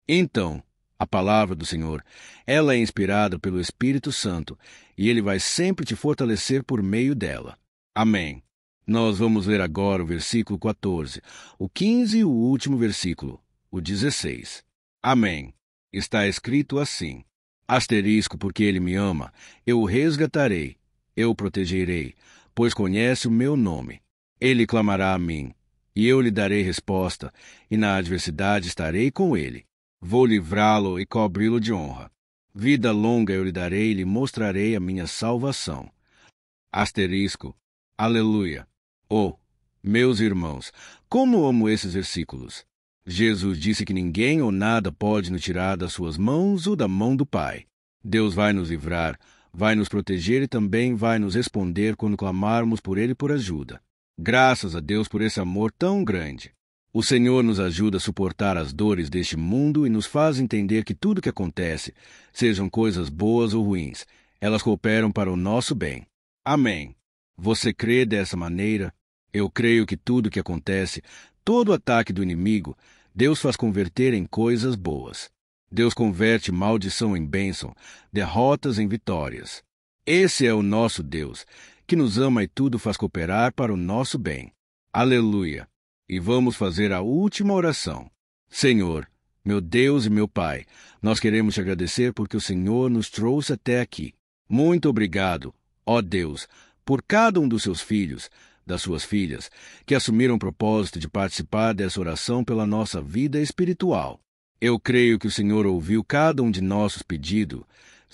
Então, a palavra do Senhor, ela é inspirada pelo Espírito Santo, e ele vai sempre te fortalecer por meio dela. Amém. Nós vamos ler agora o versículo 14, o 15 e o último versículo, o 16. Amém. Está escrito assim: asterisco, porque ele me ama, eu o resgatarei, eu o protegerei, pois conhece o meu nome. Ele clamará a mim, e eu lhe darei resposta, e na adversidade estarei com ele. Vou livrá-lo e cobri-lo de honra. Vida longa eu lhe darei e lhe mostrarei a minha salvação. Asterisco. Aleluia. Oh, meus irmãos, como amo esses versículos. Jesus disse que ninguém ou nada pode nos tirar das suas mãos ou da mão do Pai. Deus vai nos livrar, vai nos proteger e também vai nos responder quando clamarmos por Ele por ajuda. Graças a Deus por esse amor tão grande. O Senhor nos ajuda a suportar as dores deste mundo e nos faz entender que tudo que acontece, sejam coisas boas ou ruins, elas cooperam para o nosso bem. Amém. Você crê dessa maneira? Eu creio que tudo que acontece, todo ataque do inimigo, Deus faz converter em coisas boas. Deus converte maldição em bênção, derrotas em vitórias. Esse é o nosso Deus, que nos ama e tudo faz cooperar para o nosso bem. Aleluia! E vamos fazer a última oração. Senhor, meu Deus e meu Pai, nós queremos te agradecer porque o Senhor nos trouxe até aqui. Muito obrigado, ó Deus, por cada um dos seus filhos, das suas filhas, que assumiram o propósito de participar dessa oração pela nossa vida espiritual. Eu creio que o Senhor ouviu cada um de nossos pedidos,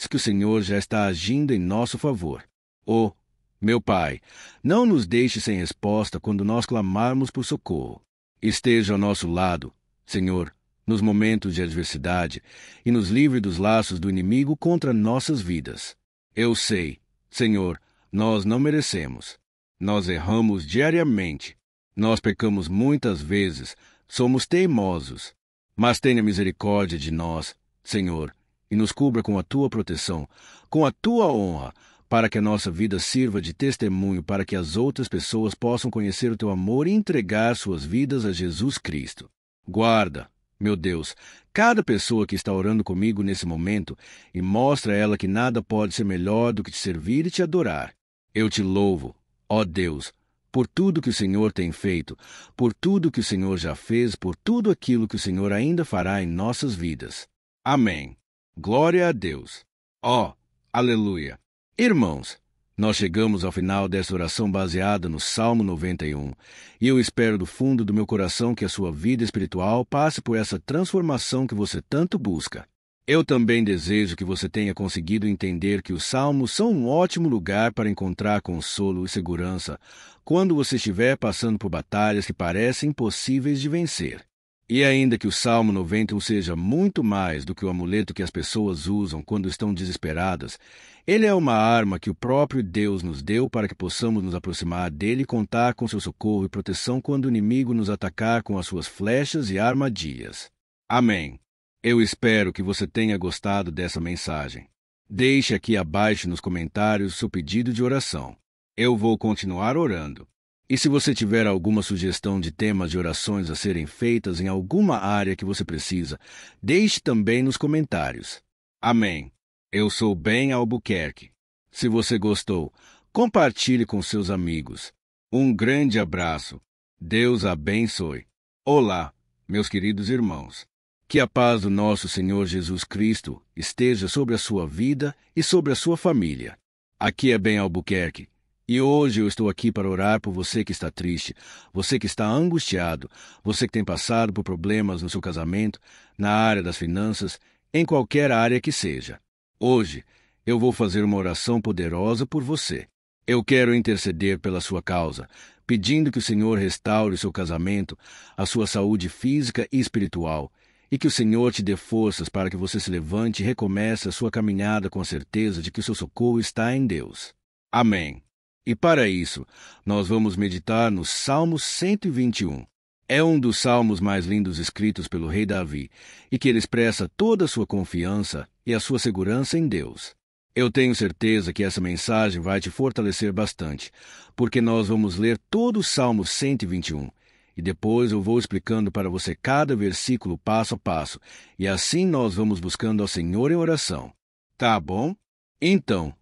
que o Senhor já está agindo em nosso favor. Oh, meu Pai, não nos deixe sem resposta quando nós clamarmos por socorro. Esteja ao nosso lado, Senhor, nos momentos de adversidade, e nos livre dos laços do inimigo contra nossas vidas. Eu sei, Senhor, nós não merecemos. Nós erramos diariamente. Nós pecamos muitas vezes, somos teimosos. Mas tenha misericórdia de nós, Senhor, e nos cubra com a Tua proteção, com a Tua honra, para que a nossa vida sirva de testemunho para que as outras pessoas possam conhecer o Teu amor e entregar suas vidas a Jesus Cristo. Guarda, meu Deus, cada pessoa que está orando comigo nesse momento e mostra a ela que nada pode ser melhor do que te servir e te adorar. Eu te louvo, ó Deus, por tudo que o Senhor tem feito, por tudo que o Senhor já fez, por tudo aquilo que o Senhor ainda fará em nossas vidas. Amém. Glória a Deus. Ó, aleluia. Irmãos, nós chegamos ao final dessa oração baseada no Salmo 91, e eu espero do fundo do meu coração que a sua vida espiritual passe por essa transformação que você tanto busca. Eu também desejo que você tenha conseguido entender que os salmos são um ótimo lugar para encontrar consolo e segurança quando você estiver passando por batalhas que parecem impossíveis de vencer. E ainda que o Salmo 91 seja muito mais do que o amuleto que as pessoas usam quando estão desesperadas, ele é uma arma que o próprio Deus nos deu para que possamos nos aproximar dele e contar com seu socorro e proteção quando o inimigo nos atacar com as suas flechas e armadilhas. Amém. Eu espero que você tenha gostado dessa mensagem. Deixe aqui abaixo nos comentários o seu pedido de oração. Eu vou continuar orando. E se você tiver alguma sugestão de temas de orações a serem feitas em alguma área que você precisa, deixe também nos comentários. Amém. Eu sou Ben Albuquerque. Se você gostou, compartilhe com seus amigos. Um grande abraço. Deus abençoe. Olá, meus queridos irmãos. Que a paz do nosso Senhor Jesus Cristo esteja sobre a sua vida e sobre a sua família. Aqui é Ben Albuquerque. E hoje eu estou aqui para orar por você que está triste, você que está angustiado, você que tem passado por problemas no seu casamento, na área das finanças, em qualquer área que seja. Hoje eu vou fazer uma oração poderosa por você. Eu quero interceder pela sua causa, pedindo que o Senhor restaure o seu casamento, a sua saúde física e espiritual, e que o Senhor te dê forças para que você se levante e recomece a sua caminhada com a certeza de que o seu socorro está em Deus. Amém. E para isso, nós vamos meditar no Salmo 121. É um dos salmos mais lindos escritos pelo rei Davi, e que ele expressa toda a sua confiança e a sua segurança em Deus. Eu tenho certeza que essa mensagem vai te fortalecer bastante, porque nós vamos ler todo o Salmo 121, e depois eu vou explicando para você cada versículo passo a passo, e assim nós vamos buscando ao Senhor em oração. Tá bom? Então,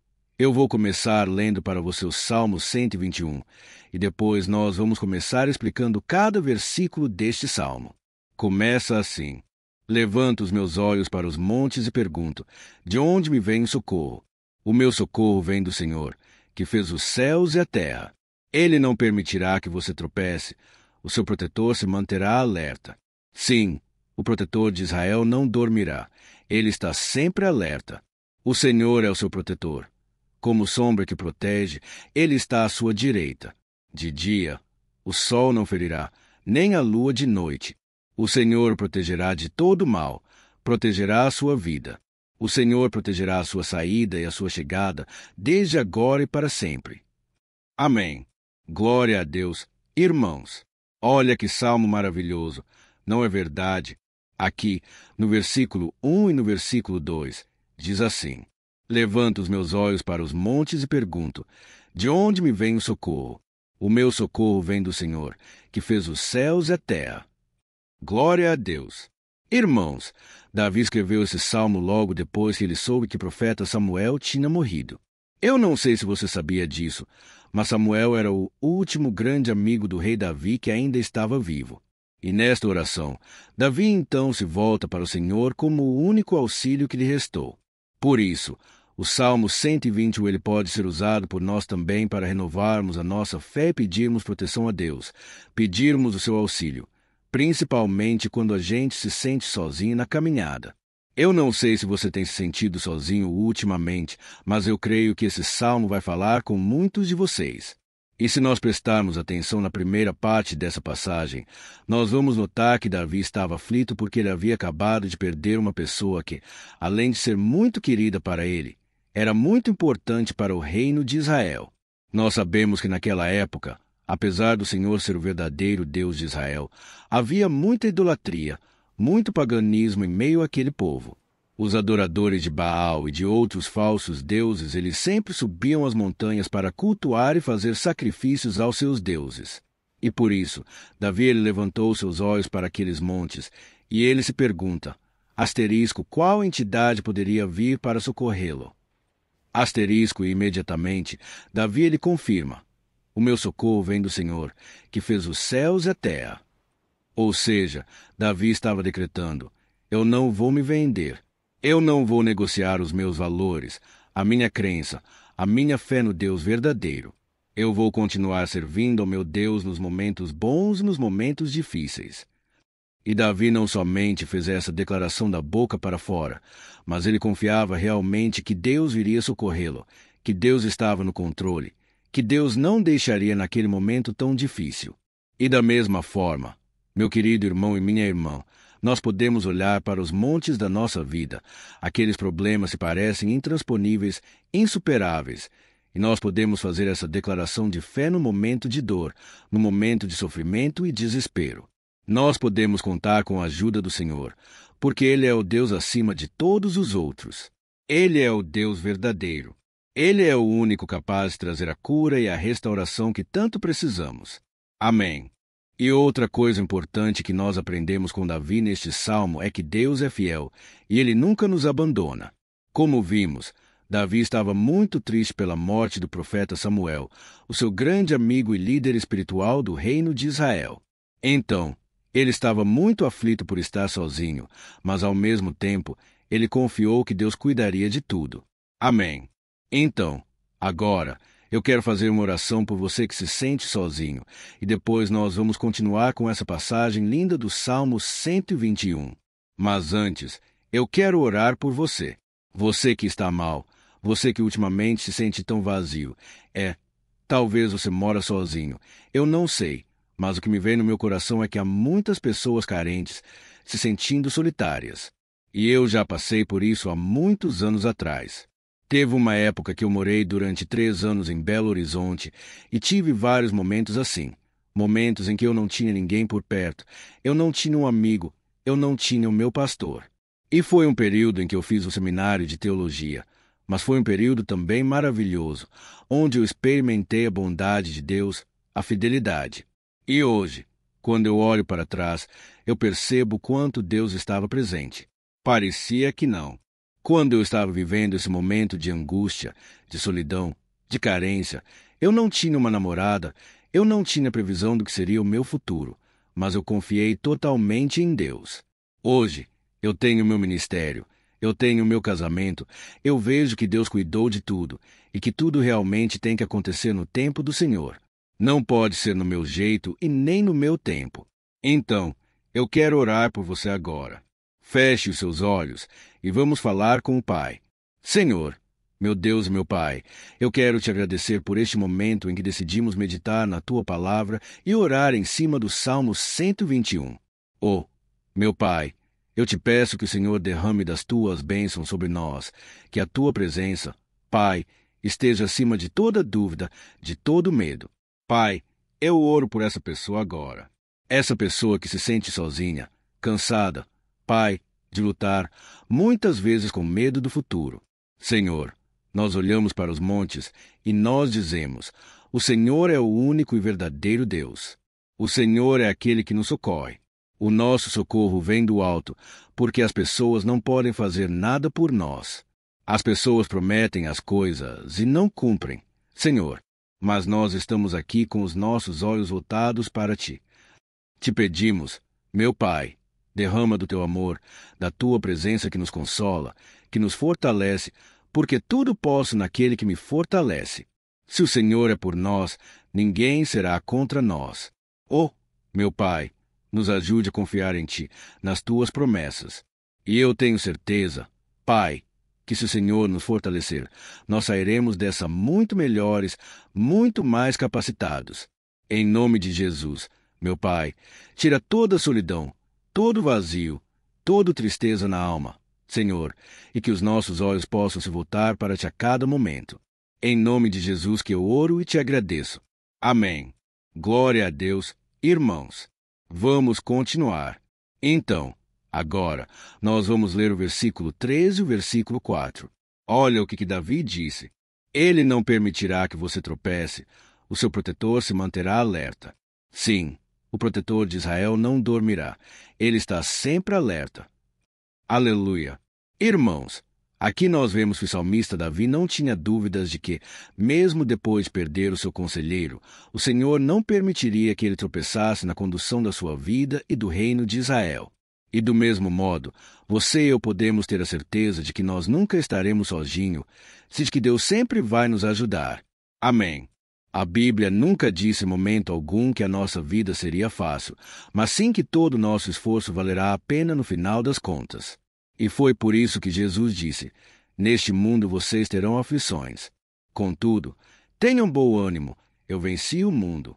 eu vou começar lendo para você o Salmo 121, e depois nós vamos começar explicando cada versículo deste salmo. Começa assim: Levanto os meus olhos para os montes e pergunto, de onde me vem o socorro? O meu socorro vem do Senhor, que fez os céus e a terra. Ele não permitirá que você tropece, o seu protetor se manterá alerta. Sim, o protetor de Israel não dormirá, ele está sempre alerta. O Senhor é o seu protetor. Como sombra que protege, ele está à sua direita. De dia, o sol não ferirá, nem a lua de noite. O Senhor o protegerá de todo mal, protegerá a sua vida. O Senhor protegerá a sua saída e a sua chegada, desde agora e para sempre. Amém. Glória a Deus. Irmãos, olha que salmo maravilhoso, não é verdade? Aqui, no versículo 1 e no versículo 2, diz assim: Levanto os meus olhos para os montes e pergunto, de onde me vem o socorro? O meu socorro vem do Senhor, que fez os céus e a terra. Glória a Deus. Irmãos, Davi escreveu esse salmo logo depois que ele soube que o profeta Samuel tinha morrido. Eu não sei se você sabia disso, mas Samuel era o último grande amigo do rei Davi que ainda estava vivo. E nesta oração, Davi então se volta para o Senhor como o único auxílio que lhe restou. Por isso, o Salmo 121 ele pode ser usado por nós também para renovarmos a nossa fé e pedirmos proteção a Deus, pedirmos o seu auxílio, principalmente quando a gente se sente sozinho na caminhada. Eu não sei se você tem se sentido sozinho ultimamente, mas eu creio que esse salmo vai falar com muitos de vocês. E se nós prestarmos atenção na primeira parte dessa passagem, nós vamos notar que Davi estava aflito porque ele havia acabado de perder uma pessoa que, além de ser muito querida para ele, era muito importante para o reino de Israel. Nós sabemos que naquela época, apesar do Senhor ser o verdadeiro Deus de Israel, havia muita idolatria, muito paganismo em meio àquele povo. Os adoradores de Baal e de outros falsos deuses, eles sempre subiam as montanhas para cultuar e fazer sacrifícios aos seus deuses. E por isso, Davi ele levantou seus olhos para aqueles montes, e ele se pergunta, qual entidade poderia vir para socorrê-lo? E imediatamente, Davi ele confirma, o meu socorro vem do Senhor, que fez os céus e a terra. Ou seja, Davi estava decretando, eu não vou me vender. Eu não vou negociar os meus valores, a minha crença, a minha fé no Deus verdadeiro. Eu vou continuar servindo ao meu Deus nos momentos bons e nos momentos difíceis. E Davi não somente fez essa declaração da boca para fora, mas ele confiava realmente que Deus viria socorrê-lo, que Deus estava no controle, que Deus não deixaria naquele momento tão difícil. E da mesma forma, meu querido irmão e minha irmã, nós podemos olhar para os montes da nossa vida, aqueles problemas que parecem intransponíveis, insuperáveis, e nós podemos fazer essa declaração de fé no momento de dor, no momento de sofrimento e desespero. Nós podemos contar com a ajuda do Senhor, porque Ele é o Deus acima de todos os outros. Ele é o Deus verdadeiro. Ele é o único capaz de trazer a cura e a restauração que tanto precisamos. Amém. E outra coisa importante que nós aprendemos com Davi neste salmo é que Deus é fiel e Ele nunca nos abandona. Como vimos, Davi estava muito triste pela morte do profeta Samuel, o seu grande amigo e líder espiritual do reino de Israel. Então, ele estava muito aflito por estar sozinho, mas ao mesmo tempo, ele confiou que Deus cuidaria de tudo. Amém. Então, agora, eu quero fazer uma oração por você que se sente sozinho, e depois nós vamos continuar com essa passagem linda do Salmo 121. Mas antes, eu quero orar por você. Você que está mal, você que ultimamente se sente tão vazio. Talvez você mora sozinho. Eu não sei, mas o que me vem no meu coração é que há muitas pessoas carentes se sentindo solitárias. E eu já passei por isso há muitos anos atrás. Teve uma época que eu morei durante 3 anos em Belo Horizonte e tive vários momentos assim. Momentos em que eu não tinha ninguém por perto, eu não tinha um amigo, eu não tinha o meu pastor. E foi um período em que eu fiz o seminário de teologia, mas foi um período também maravilhoso, onde eu experimentei a bondade de Deus, a fidelidade. E hoje, quando eu olho para trás, eu percebo quanto Deus estava presente. Parecia que não. Quando eu estava vivendo esse momento de angústia, de solidão, de carência, eu não tinha uma namorada, eu não tinha previsão do que seria o meu futuro, mas eu confiei totalmente em Deus. Hoje, eu tenho meu ministério, eu tenho meu casamento, eu vejo que Deus cuidou de tudo e que tudo realmente tem que acontecer no tempo do Senhor. Não pode ser no meu jeito e nem no meu tempo. Então, eu quero orar por você agora. Feche os seus olhos e vamos falar com o Pai. Senhor, meu Deus e meu Pai, eu quero te agradecer por este momento em que decidimos meditar na Tua Palavra e orar em cima do Salmo 121. Oh, meu Pai, eu te peço que o Senhor derrame das Tuas bênçãos sobre nós, que a Tua presença, Pai, esteja acima de toda dúvida, de todo medo. Pai, eu oro por essa pessoa agora. Essa pessoa que se sente sozinha, cansada, Pai, de lutar, muitas vezes com medo do futuro. Senhor, nós olhamos para os montes e nós dizemos: o Senhor é o único e verdadeiro Deus. O Senhor é aquele que nos socorre. O nosso socorro vem do alto, porque as pessoas não podem fazer nada por nós. As pessoas prometem as coisas e não cumprem, Senhor, mas nós estamos aqui com os nossos olhos voltados para Ti. Te pedimos, meu Pai, derrama do Teu amor, da Tua presença que nos consola, que nos fortalece, porque tudo posso naquele que me fortalece. Se o Senhor é por nós, ninguém será contra nós. Oh, meu Pai, nos ajude a confiar em Ti, nas Tuas promessas. E eu tenho certeza, Pai, que se o Senhor nos fortalecer, nós sairemos dessa muito melhores, muito mais capacitados. Em nome de Jesus, meu Pai, tira toda a solidão, todo vazio, toda tristeza na alma, Senhor, e que os nossos olhos possam se voltar para Ti a cada momento. Em nome de Jesus que eu oro e Te agradeço. Amém. Glória a Deus, irmãos. Vamos continuar. Então, agora, nós vamos ler o versículo 13 e o versículo 4. Olha o que Davi disse. Ele não permitirá que você tropece. O seu protetor se manterá alerta. Sim, o protetor de Israel não dormirá. Ele está sempre alerta. Aleluia. Irmãos, aqui nós vemos que o salmista Davi não tinha dúvidas de que, mesmo depois de perder o seu conselheiro, o Senhor não permitiria que ele tropeçasse na condução da sua vida e do reino de Israel. E do mesmo modo, você e eu podemos ter a certeza de que nós nunca estaremos sozinhos, de que Deus sempre vai nos ajudar. Amém. A Bíblia nunca disse em momento algum que a nossa vida seria fácil, mas sim que todo o nosso esforço valerá a pena no final das contas. E foi por isso que Jesus disse: neste mundo vocês terão aflições. Contudo, tenham bom ânimo, eu venci o mundo.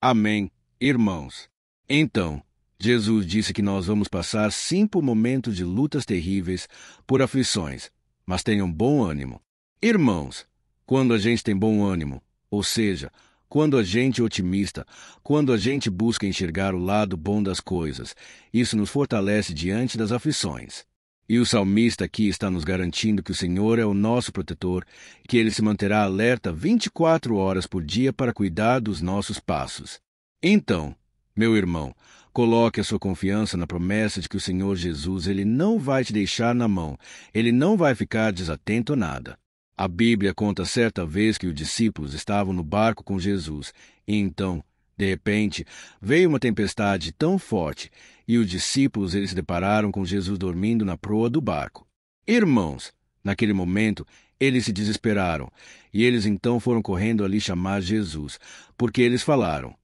Amém, irmãos. Então, Jesus disse que nós vamos passar sim por momentos de lutas terríveis, por aflições, mas tenham bom ânimo. Irmãos, quando a gente tem bom ânimo, ou seja, quando a gente é otimista, quando a gente busca enxergar o lado bom das coisas, isso nos fortalece diante das aflições. E o salmista aqui está nos garantindo que o Senhor é o nosso protetor e que Ele se manterá alerta 24 horas por dia para cuidar dos nossos passos. Então, meu irmão, coloque a sua confiança na promessa de que o Senhor Jesus Ele não vai te deixar na mão, Ele não vai ficar desatento a nada. A Bíblia conta certa vez que os discípulos estavam no barco com Jesus e então, de repente, veio uma tempestade tão forte e os discípulos eles se depararam com Jesus dormindo na proa do barco. Irmãos, naquele momento, eles se desesperaram e eles então foram correndo ali chamar Jesus, porque eles falaram: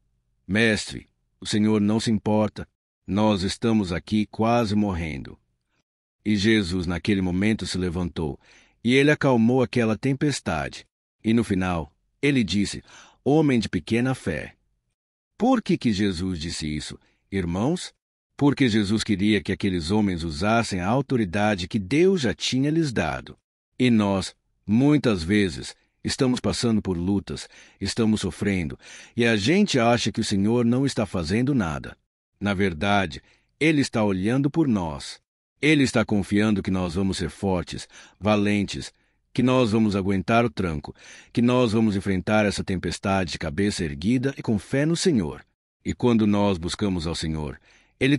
Mestre, o Senhor não se importa, nós estamos aqui quase morrendo. E Jesus naquele momento se levantou e ele acalmou aquela tempestade. E no final, ele disse: Homem de pequena fé. Por que Jesus disse isso, irmãos? Porque Jesus queria que aqueles homens usassem a autoridade que Deus já tinha lhes dado. E nós, muitas vezes, estamos passando por lutas, estamos sofrendo, e a gente acha que o Senhor não está fazendo nada. Na verdade, Ele está olhando por nós. Ele está confiando que nós vamos ser fortes, valentes, que nós vamos aguentar o tranco, que nós vamos enfrentar essa tempestade de cabeça erguida e com fé no Senhor. E quando nós buscamos ao Senhor, Ele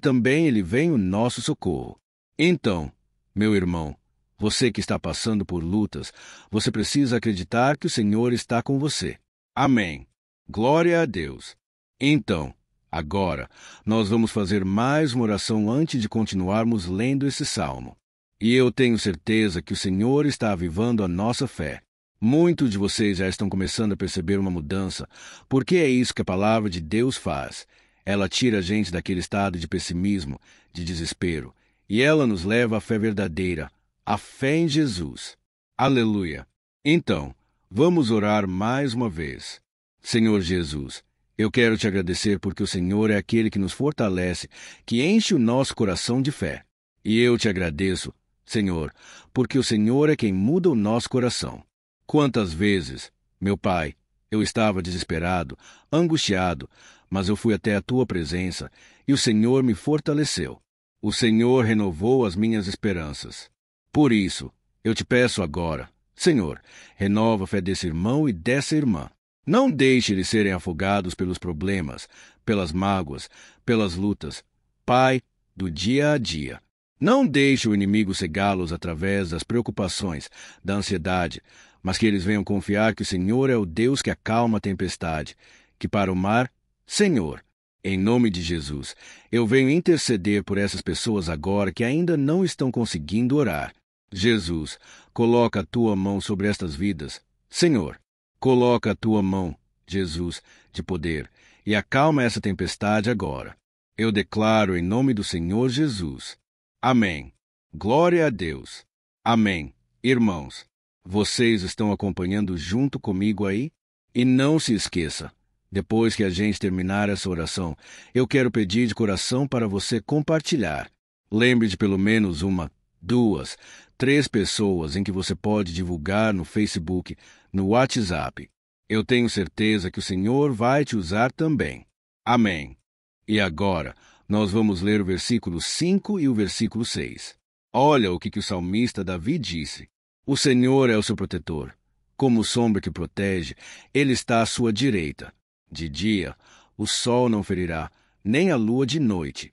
vem o nosso socorro. Então, meu irmão, você que está passando por lutas, você precisa acreditar que o Senhor está com você. Amém. Glória a Deus. Então, agora, nós vamos fazer mais uma oração antes de continuarmos lendo esse salmo. E eu tenho certeza que o Senhor está avivando a nossa fé. Muitos de vocês já estão começando a perceber uma mudança, porque é isso que a palavra de Deus faz. Ela tira a gente daquele estado de pessimismo, de desespero, e ela nos leva à fé verdadeira, a fé em Jesus. Aleluia! Então, vamos orar mais uma vez. Senhor Jesus, eu quero te agradecer porque o Senhor é aquele que nos fortalece, que enche o nosso coração de fé. E eu te agradeço, Senhor, porque o Senhor é quem muda o nosso coração. Quantas vezes, meu Pai, eu estava desesperado, angustiado, mas eu fui até a Tua presença e o Senhor me fortaleceu. O Senhor renovou as minhas esperanças. Por isso, eu te peço agora, Senhor, renova a fé desse irmão e dessa irmã. Não deixe eles serem afogados pelos problemas, pelas mágoas, pelas lutas. Pai, do dia a dia. Não deixe o inimigo cegá-los através das preocupações, da ansiedade, mas que eles venham confiar que o Senhor é o Deus que acalma a tempestade, que para o mar, Senhor, em nome de Jesus, eu venho interceder por essas pessoas agora que ainda não estão conseguindo orar. Jesus, coloca a Tua mão sobre estas vidas. Senhor, coloca a Tua mão, Jesus, de poder, e acalma essa tempestade agora. Eu declaro em nome do Senhor Jesus. Amém. Glória a Deus. Amém. Irmãos, vocês estão acompanhando junto comigo aí? E não se esqueça, depois que a gente terminar essa oração, eu quero pedir de coração para você compartilhar. Lembre de pelo menos 1, 2, 3 pessoas em que você pode divulgar no Facebook, no WhatsApp. Eu tenho certeza que o Senhor vai te usar também. Amém. E agora, nós vamos ler o versículo 5 e o versículo 6. Olha o que o salmista Davi disse. O Senhor é o seu protetor. Como sombra que protege, Ele está à sua direita. De dia, o sol não ferirá, nem a lua de noite.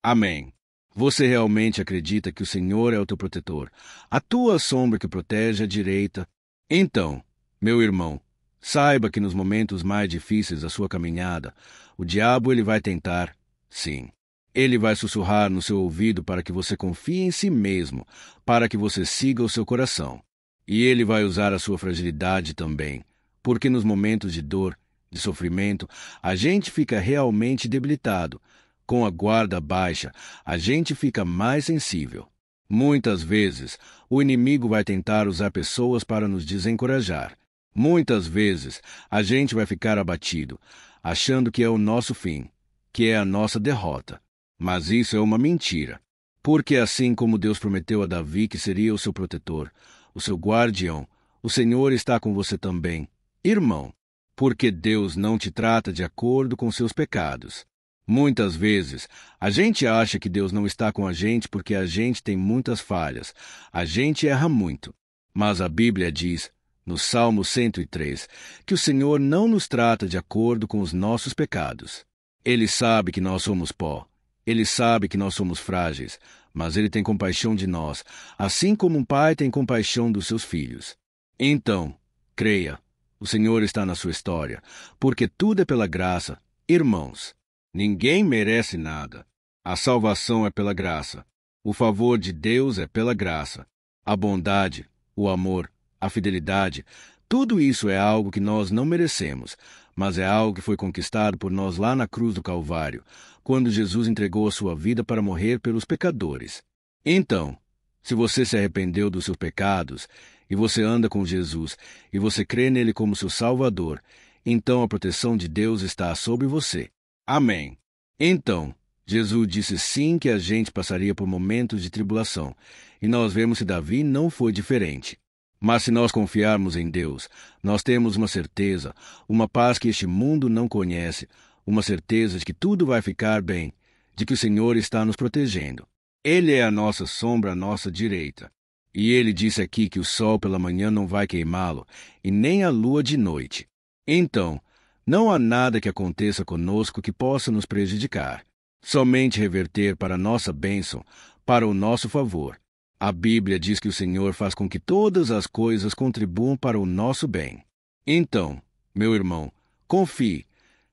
Amém. Você realmente acredita que o Senhor é o teu protetor, a tua sombra que protege à direita? Então, meu irmão, saiba que nos momentos mais difíceis da sua caminhada, o diabo ele vai tentar. Sim, ele vai sussurrar no seu ouvido para que você confie em si mesmo, para que você siga o seu coração. E ele vai usar a sua fragilidade também, porque nos momentos de dor, de sofrimento, a gente fica realmente debilitado. Com a guarda baixa, a gente fica mais sensível. Muitas vezes, o inimigo vai tentar usar pessoas para nos desencorajar. Muitas vezes, a gente vai ficar abatido, achando que é o nosso fim, que é a nossa derrota. Mas isso é uma mentira. Porque assim como Deus prometeu a Davi que seria o seu protetor, o seu guardião, o Senhor está com você também, irmão. Porque Deus não te trata de acordo com seus pecados. Muitas vezes, a gente acha que Deus não está com a gente porque a gente tem muitas falhas. A gente erra muito. Mas a Bíblia diz, no Salmo 103, que o Senhor não nos trata de acordo com os nossos pecados. Ele sabe que nós somos pó. Ele sabe que nós somos frágeis, mas Ele tem compaixão de nós, assim como um pai tem compaixão dos seus filhos. Então, creia, o Senhor está na sua história, porque tudo é pela graça. Irmãos, ninguém merece nada. A salvação é pela graça. O favor de Deus é pela graça. A bondade, o amor, a fidelidade, tudo isso é algo que nós não merecemos, mas é algo que foi conquistado por nós lá na cruz do Calvário, quando Jesus entregou a sua vida para morrer pelos pecadores. Então, se você se arrependeu dos seus pecados, e você anda com Jesus, e você crê nele como seu Salvador, então a proteção de Deus está sobre você. Amém. Então, Jesus disse sim que a gente passaria por momentos de tribulação, e nós vemos que Davi não foi diferente. Mas se nós confiarmos em Deus, nós temos uma certeza, uma paz que este mundo não conhece, uma certeza de que tudo vai ficar bem, de que o Senhor está nos protegendo. Ele é a nossa sombra à nossa direita. E ele disse aqui que o sol pela manhã não vai queimá-lo, e nem a lua de noite. Então, não há nada que aconteça conosco que possa nos prejudicar. Somente reverter para a nossa bênção, para o nosso favor. A Bíblia diz que o Senhor faz com que todas as coisas contribuam para o nosso bem. Então, meu irmão, confie,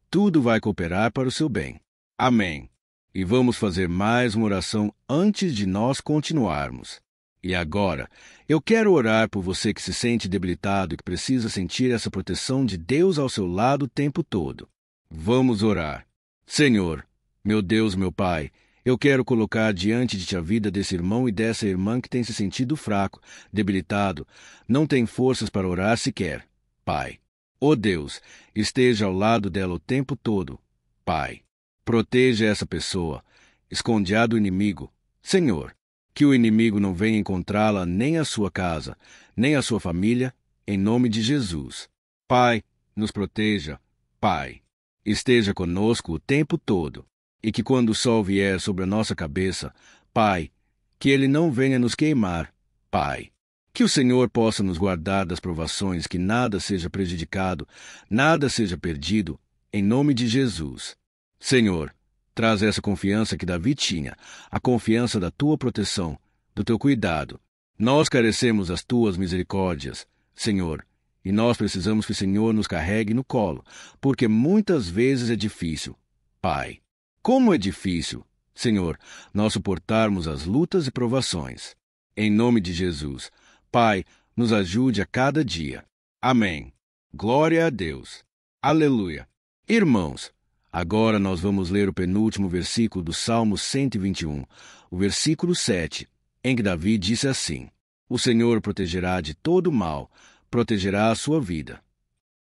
tudo vai cooperar para o seu bem. Amém. E vamos fazer mais uma oração antes de nós continuarmos. E agora, eu quero orar por você que se sente debilitado e que precisa sentir essa proteção de Deus ao seu lado o tempo todo. Vamos orar. Senhor, meu Deus, meu Pai, eu quero colocar diante de ti a vida desse irmão e dessa irmã que tem se sentido fraco, debilitado, não tem forças para orar sequer. Pai, ó Deus, esteja ao lado dela o tempo todo. Pai, proteja essa pessoa, esconde-a do inimigo. Senhor, que o inimigo não venha encontrá-la nem a sua casa, nem a sua família, em nome de Jesus. Pai, nos proteja. Pai, esteja conosco o tempo todo. E que quando o sol vier sobre a nossa cabeça, Pai, que ele não venha nos queimar. Pai, que o Senhor possa nos guardar das provações, que nada seja prejudicado, nada seja perdido, em nome de Jesus. Senhor, traz essa confiança que Davi tinha, a confiança da tua proteção, do teu cuidado. Nós carecemos das tuas misericórdias, Senhor, e nós precisamos que o Senhor nos carregue no colo, porque muitas vezes é difícil. Pai, como é difícil, Senhor, nós suportarmos as lutas e provações. Em nome de Jesus, Pai, nos ajude a cada dia. Amém. Glória a Deus. Aleluia. Irmãos, agora nós vamos ler o penúltimo versículo do Salmo 121, o versículo 7, em que Davi disse assim: O Senhor protegerá de todo mal, protegerá a sua vida.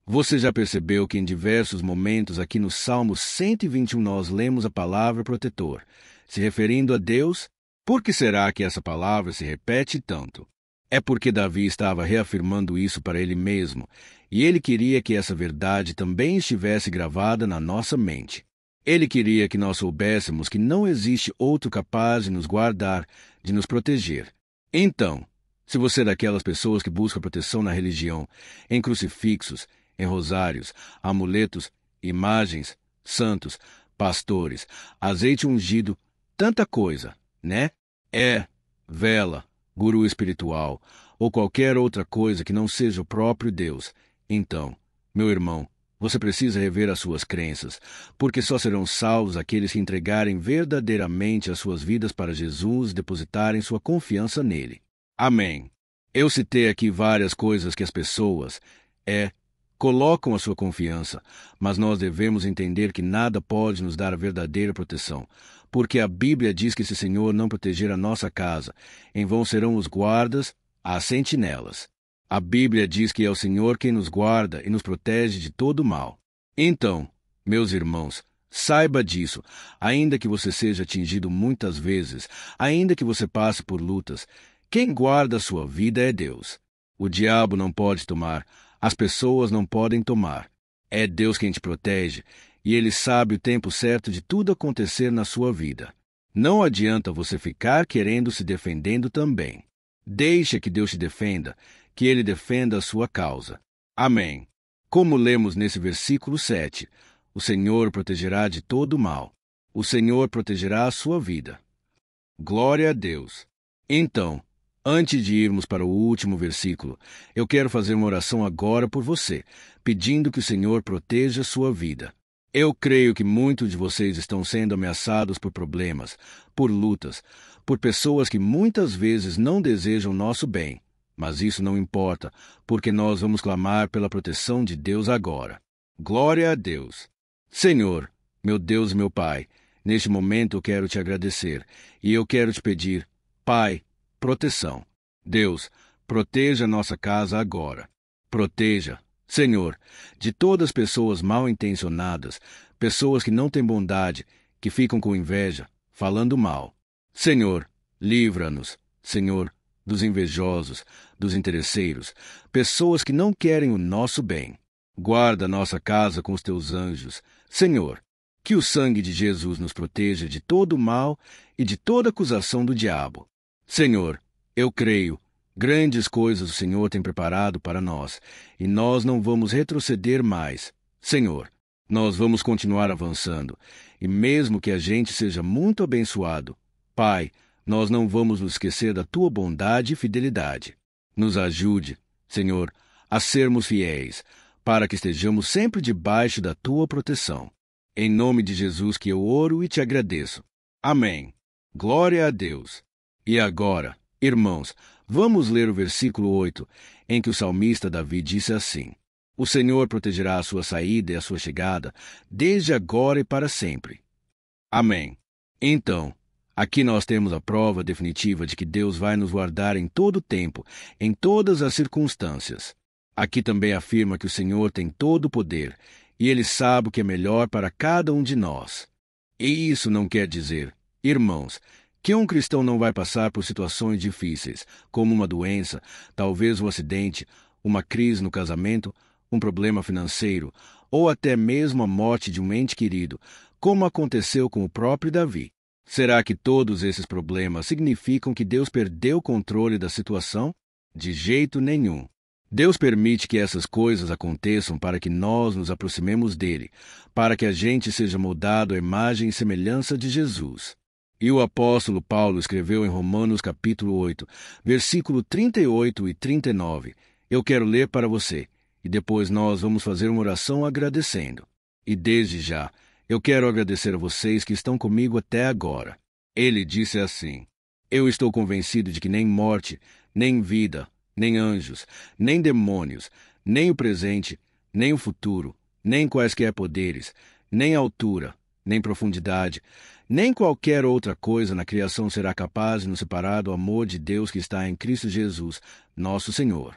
Você já percebeu que em diversos momentos aqui no Salmo 121 nós lemos a palavra protetor, se referindo a Deus? Por que será que essa palavra se repete tanto? É porque Davi estava reafirmando isso para ele mesmo, e ele queria que essa verdade também estivesse gravada na nossa mente. Ele queria que nós soubéssemos que não existe outro capaz de nos guardar, de nos proteger. Então, se você é daquelas pessoas que buscam proteção na religião, em crucifixos, em rosários, amuletos, imagens, santos, pastores, azeite ungido, tanta coisa, né? Vela, guru espiritual, ou qualquer outra coisa que não seja o próprio Deus. Então, meu irmão, você precisa rever as suas crenças, porque só serão salvos aqueles que entregarem verdadeiramente as suas vidas para Jesus e depositarem sua confiança nele. Amém. Eu citei aqui várias coisas que as pessoas colocam a sua confiança, mas nós devemos entender que nada pode nos dar a verdadeira proteção, porque a Bíblia diz que se o Senhor não proteger a nossa casa, em vão serão os guardas, as sentinelas. A Bíblia diz que é o Senhor quem nos guarda e nos protege de todo mal. Então, meus irmãos, saiba disso, ainda que você seja atingido muitas vezes, ainda que você passe por lutas, quem guarda a sua vida é Deus. O diabo não pode tomar, as pessoas não podem tomar. É Deus quem te protege, e Ele sabe o tempo certo de tudo acontecer na sua vida. Não adianta você ficar querendo se defendendo também. Deixe que Deus te defenda, que Ele defenda a sua causa. Amém. Como lemos nesse versículo 7, o Senhor protegerá de todo o mal. O Senhor protegerá a sua vida. Glória a Deus. Então, antes de irmos para o último versículo, eu quero fazer uma oração agora por você, pedindo que o Senhor proteja a sua vida. Eu creio que muitos de vocês estão sendo ameaçados por problemas, por lutas, por pessoas que muitas vezes não desejam nosso bem. Mas isso não importa, porque nós vamos clamar pela proteção de Deus agora. Glória a Deus. Senhor, meu Deus e meu Pai, neste momento eu quero te agradecer, e eu quero te pedir, Pai, proteção. Deus, proteja a nossa casa agora. Proteja, Senhor, de todas as pessoas mal intencionadas, pessoas que não têm bondade, que ficam com inveja, falando mal. Senhor, livra-nos, Senhor, dos invejosos, dos interesseiros, pessoas que não querem o nosso bem. Guarda nossa casa com os teus anjos. Senhor, que o sangue de Jesus nos proteja de todo o mal e de toda acusação do diabo. Senhor, eu creio, grandes coisas o Senhor tem preparado para nós, e nós não vamos retroceder mais. Senhor, nós vamos continuar avançando, e mesmo que a gente seja muito abençoado, Pai, nós não vamos nos esquecer da Tua bondade e fidelidade. Nos ajude, Senhor, a sermos fiéis, para que estejamos sempre debaixo da Tua proteção. Em nome de Jesus que eu oro e te agradeço. Amém. Glória a Deus. E agora, irmãos, vamos ler o versículo 8, em que o salmista Davi disse assim: O Senhor protegerá a sua saída e a sua chegada, desde agora e para sempre. Amém. Então, aqui nós temos a prova definitiva de que Deus vai nos guardar em todo o tempo, em todas as circunstâncias. Aqui também afirma que o Senhor tem todo o poder, e Ele sabe o que é melhor para cada um de nós. E isso não quer dizer, irmãos, que um cristão não vai passar por situações difíceis, como uma doença, talvez um acidente, uma crise no casamento, um problema financeiro, ou até mesmo a morte de um ente querido, como aconteceu com o próprio Davi. Será que todos esses problemas significam que Deus perdeu o controle da situação? De jeito nenhum. Deus permite que essas coisas aconteçam para que nós nos aproximemos dele, para que a gente seja moldado à imagem e semelhança de Jesus. E o apóstolo Paulo escreveu em Romanos capítulo 8, versículo 38 e 39. Eu quero ler para você, e depois nós vamos fazer uma oração agradecendo. E desde já, eu quero agradecer a vocês que estão comigo até agora. Ele disse assim: Eu estou convencido de que nem morte, nem vida, nem anjos, nem demônios, nem o presente, nem o futuro, nem quaisquer poderes, nem altura, nem profundidade, nem qualquer outra coisa na criação será capaz de nos separar do amor de Deus que está em Cristo Jesus, nosso Senhor.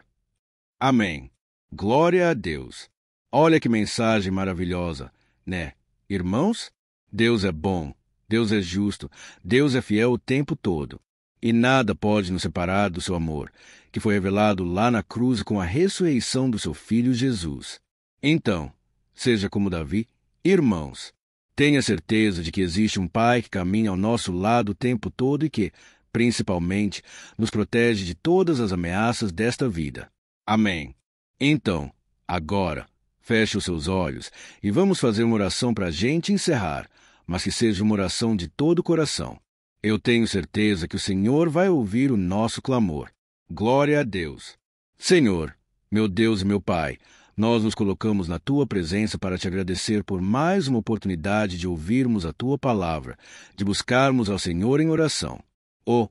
Amém. Glória a Deus. Olha que mensagem maravilhosa, né? Irmãos, Deus é bom, Deus é justo, Deus é fiel o tempo todo. E nada pode nos separar do seu amor, que foi revelado lá na cruz com a ressurreição do seu Filho Jesus. Então, seja como Davi, irmãos, tenha certeza de que existe um Pai que caminha ao nosso lado o tempo todo e que, principalmente, nos protege de todas as ameaças desta vida. Amém. Então, agora, feche os seus olhos e vamos fazer uma oração para a gente encerrar, mas que seja uma oração de todo o coração. Eu tenho certeza que o Senhor vai ouvir o nosso clamor. Glória a Deus. Senhor, meu Deus e meu Pai, nós nos colocamos na Tua presença para te agradecer por mais uma oportunidade de ouvirmos a Tua palavra, de buscarmos ao Senhor em oração. Oh,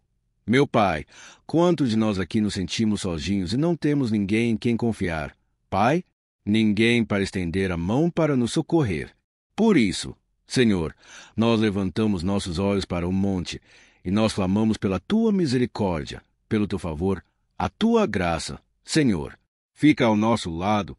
meu Pai, quantos de nós aqui nos sentimos sozinhos e não temos ninguém em quem confiar? Pai, ninguém para estender a mão para nos socorrer. Por isso, Senhor, nós levantamos nossos olhos para o monte e nós clamamos pela Tua misericórdia, pelo Teu favor, a Tua graça. Senhor, fica ao nosso lado,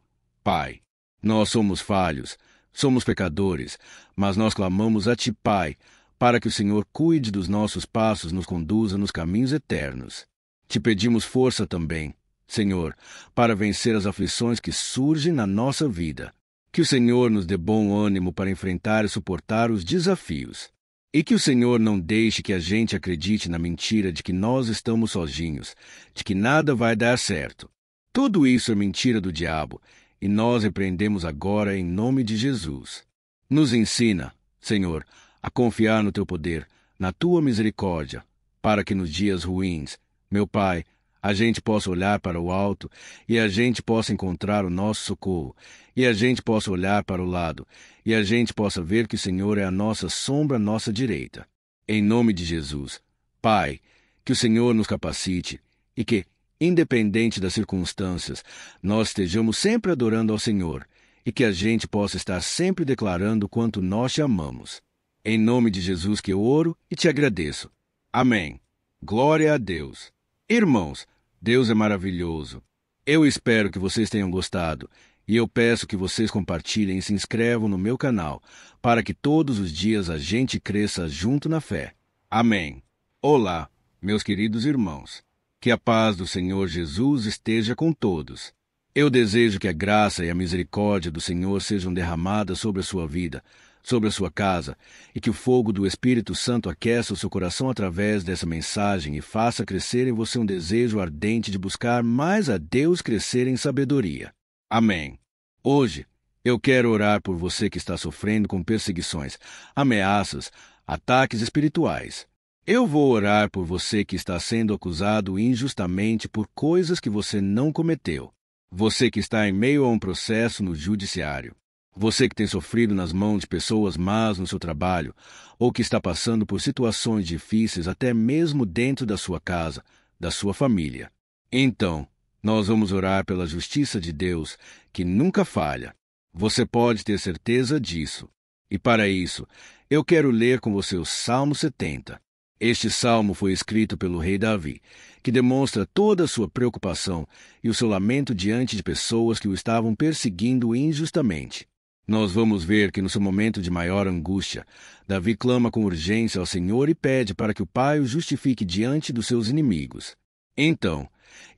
Pai. Nós somos falhos, somos pecadores, mas nós clamamos a Ti, Pai, para que o Senhor cuide dos nossos passos, nos conduza nos caminhos eternos. Te pedimos força também, Senhor, para vencer as aflições que surgem na nossa vida. Que o Senhor nos dê bom ânimo para enfrentar e suportar os desafios. E que o Senhor não deixe que a gente acredite na mentira de que nós estamos sozinhos, de que nada vai dar certo. Tudo isso é mentira do diabo, e nós repreendemos agora em nome de Jesus. Nos ensina, Senhor, a confiar no Teu poder, na Tua misericórdia, para que nos dias ruins, meu Pai, a gente possa olhar para o alto e a gente possa encontrar o nosso socorro, e a gente possa olhar para o lado e a gente possa ver que o Senhor é a nossa sombra à nossa direita. Em nome de Jesus, Pai, que o Senhor nos capacite e que, independente das circunstâncias, nós estejamos sempre adorando ao Senhor e que a gente possa estar sempre declarando quanto nós te amamos. Em nome de Jesus que eu oro e te agradeço. Amém. Glória a Deus. Irmãos, Deus é maravilhoso. Eu espero que vocês tenham gostado e eu peço que vocês compartilhem e se inscrevam no meu canal para que todos os dias a gente cresça junto na fé. Amém. Olá, meus queridos irmãos. Que a paz do Senhor Jesus esteja com todos. Eu desejo que a graça e a misericórdia do Senhor sejam derramadas sobre a sua vida, sobre a sua casa, e que o fogo do Espírito Santo aqueça o seu coração através dessa mensagem e faça crescer em você um desejo ardente de buscar mais a Deus, crescer em sabedoria. Amém. Hoje, eu quero orar por você que está sofrendo com perseguições, ameaças, ataques espirituais. Eu vou orar por você que está sendo acusado injustamente por coisas que você não cometeu. Você que está em meio a um processo no judiciário. Você que tem sofrido nas mãos de pessoas más no seu trabalho, ou que está passando por situações difíceis até mesmo dentro da sua casa, da sua família. Então, nós vamos orar pela justiça de Deus, que nunca falha. Você pode ter certeza disso. E para isso, eu quero ler com você o Salmo 70. Este salmo foi escrito pelo rei Davi, que demonstra toda a sua preocupação e o seu lamento diante de pessoas que o estavam perseguindo injustamente. Nós vamos ver que no seu momento de maior angústia, Davi clama com urgência ao Senhor e pede para que o Pai o justifique diante dos seus inimigos. Então,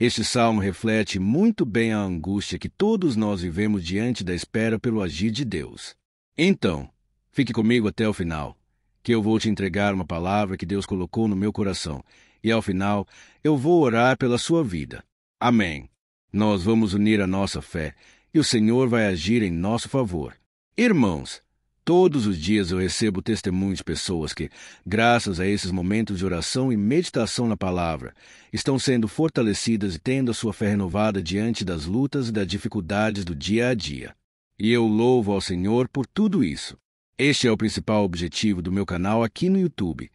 este salmo reflete muito bem a angústia que todos nós vivemos diante da espera pelo agir de Deus. Então, fique comigo até o final, que eu vou te entregar uma palavra que Deus colocou no meu coração, e ao final eu vou orar pela sua vida. Amém. Nós vamos unir a nossa fé, e o Senhor vai agir em nosso favor. Irmãos, todos os dias eu recebo testemunho de pessoas que, graças a esses momentos de oração e meditação na palavra, estão sendo fortalecidas e tendo a sua fé renovada diante das lutas e das dificuldades do dia a dia. E eu louvo ao Senhor por tudo isso. Este é o principal objetivo do meu canal aqui no YouTube,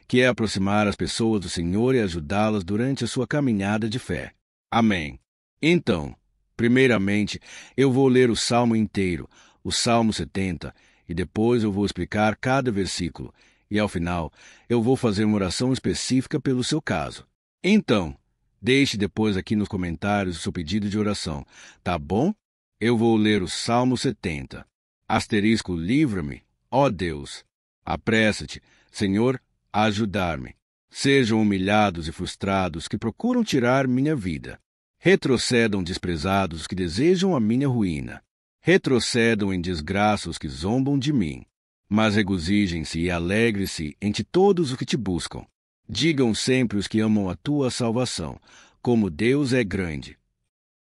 que é aproximar as pessoas do Senhor e ajudá-las durante a sua caminhada de fé. Amém. Então, primeiramente, eu vou ler o Salmo inteiro, o Salmo 70, e depois eu vou explicar cada versículo, e ao final, eu vou fazer uma oração específica pelo seu caso. Então, deixe depois aqui nos comentários o seu pedido de oração, tá bom? Eu vou ler o Salmo 70. Asterisco, livra-me, ó Deus. Apressa-te, Senhor, a ajudar-me. Sejam humilhados e frustrados que procuram tirar minha vida. Retrocedam desprezados os que desejam a minha ruína. Retrocedam em desgraça os que zombam de mim. Mas regozijem-se e alegre-se entre todos os que te buscam. Digam sempre os que amam a tua salvação, como Deus é grande.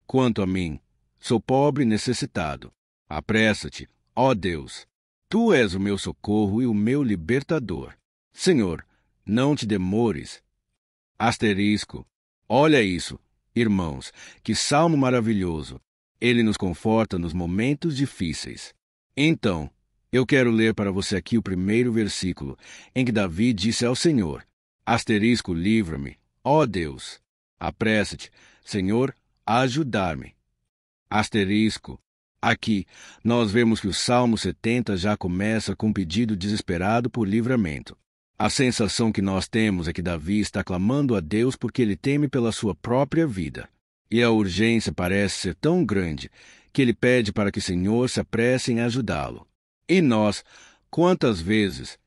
Quanto a mim, sou pobre e necessitado. Apressa-te, ó Deus. Tu és o meu socorro e o meu libertador. Senhor, não te demores. Asterisco. Olha isso, irmãos, que salmo maravilhoso. Ele nos conforta nos momentos difíceis. Então, eu quero ler para você aqui o primeiro versículo, em que Davi disse ao Senhor, asterisco, livra-me, ó Deus. Apressa-te, Senhor, a ajudar-me. Asterisco. Aqui, nós vemos que o Salmo 70 já começa com um pedido desesperado por livramento. A sensação que nós temos é que Davi está clamando a Deus porque ele teme pela sua própria vida. E a urgência parece ser tão grande que ele pede para que o Senhor se apresse em ajudá-lo. E nós, quantas vezes,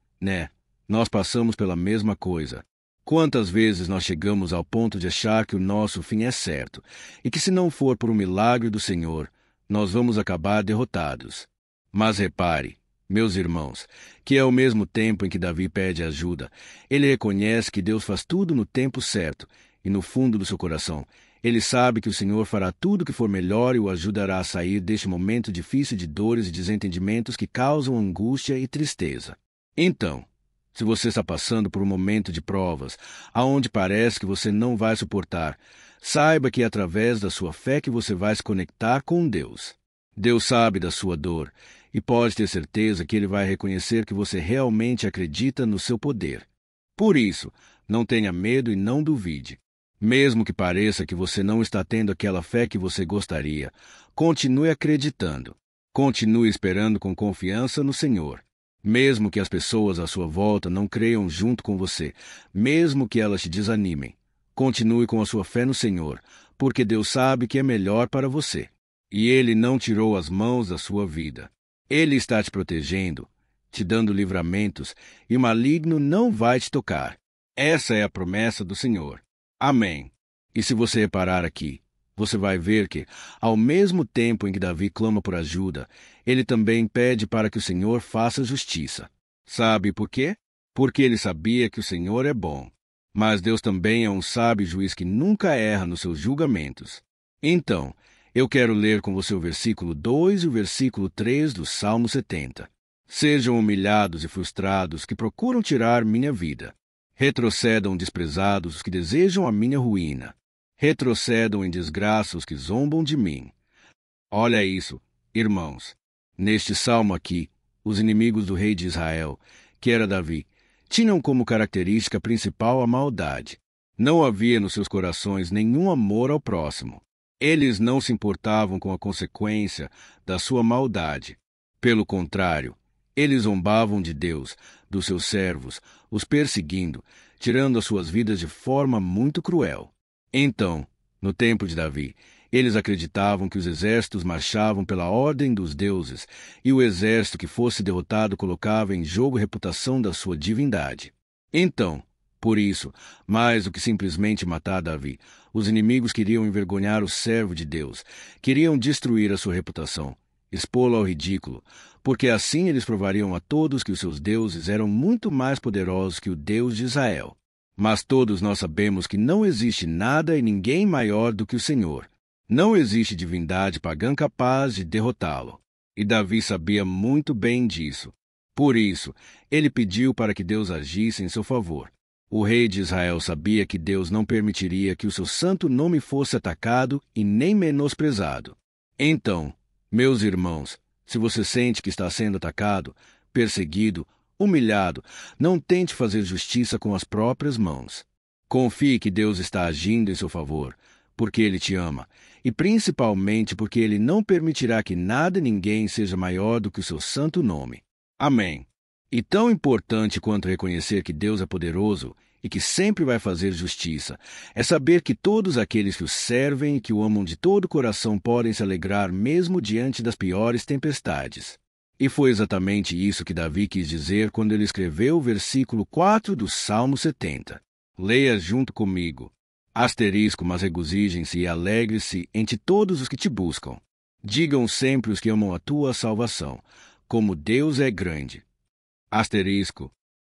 nós passamos pela mesma coisa. Quantas vezes nós chegamos ao ponto de achar que o nosso fim é certo e que se não for por um milagre do Senhor, nós vamos acabar derrotados. Mas repare, meus irmãos, que ao mesmo tempo em que Davi pede ajuda, ele reconhece que Deus faz tudo no tempo certo, e no fundo do seu coração, ele sabe que o Senhor fará tudo o que for melhor e o ajudará a sair deste momento difícil de dores e desentendimentos que causam angústia e tristeza. Então, se você está passando por um momento de provas, aonde parece que você não vai suportar, saiba que é através da sua fé que você vai se conectar com Deus. Deus sabe da sua dor e pode ter certeza que Ele vai reconhecer que você realmente acredita no seu poder. Por isso, não tenha medo e não duvide. Mesmo que pareça que você não está tendo aquela fé que você gostaria, continue acreditando. Continue esperando com confiança no Senhor. Mesmo que as pessoas à sua volta não creiam junto com você, mesmo que elas te desanimem, continue com a sua fé no Senhor, porque Deus sabe que é melhor para você. E Ele não tirou as mãos da sua vida. Ele está te protegendo, te dando livramentos, e o maligno não vai te tocar. Essa é a promessa do Senhor. Amém. E se você reparar aqui, você vai ver que, ao mesmo tempo em que Davi clama por ajuda, ele também pede para que o Senhor faça justiça. Sabe por quê? Porque ele sabia que o Senhor é bom. Mas Deus também é um sábio juiz que nunca erra nos seus julgamentos. Então, eu quero ler com você o versículo 2 e o versículo 3 do Salmo 70. Sejam humilhados e frustrados que procuram tirar minha vida. Retrocedam desprezados os que desejam a minha ruína. Retrocedam em desgraça os que zombam de mim. Olha isso, irmãos. Neste salmo aqui, os inimigos do rei de Israel, que era Davi, tinham como característica principal a maldade. Não havia nos seus corações nenhum amor ao próximo. Eles não se importavam com a consequência da sua maldade. Pelo contrário, eles zombavam de Deus, dos seus servos, os perseguindo, tirando as suas vidas de forma muito cruel. Então, no tempo de Davi, eles acreditavam que os exércitos marchavam pela ordem dos deuses, e o exército que fosse derrotado colocava em jogo a reputação da sua divindade. Então, por isso, mais do que simplesmente matar Davi, os inimigos queriam envergonhar o servo de Deus, queriam destruir a sua reputação, expô-lo ao ridículo, porque assim eles provariam a todos que os seus deuses eram muito mais poderosos que o Deus de Israel. Mas todos nós sabemos que não existe nada e ninguém maior do que o Senhor. Não existe divindade pagã capaz de derrotá-lo. E Davi sabia muito bem disso. Por isso, ele pediu para que Deus agisse em seu favor. O rei de Israel sabia que Deus não permitiria que o seu santo nome fosse atacado e nem menosprezado. Então, meus irmãos, se você sente que está sendo atacado, perseguido, humilhado, não tente fazer justiça com as próprias mãos. Confie que Deus está agindo em seu favor, porque Ele te ama, e principalmente porque Ele não permitirá que nada e ninguém seja maior do que o seu santo nome. Amém. E tão importante quanto reconhecer que Deus é poderoso e que sempre vai fazer justiça, é saber que todos aqueles que o servem e que o amam de todo o coração podem se alegrar mesmo diante das piores tempestades. E foi exatamente isso que Davi quis dizer quando ele escreveu o versículo 4 do Salmo 70. Leia junto comigo. Mas regozijem-se e alegre-se entre todos os que te buscam. Digam sempre os que amam a tua salvação, como Deus é grande.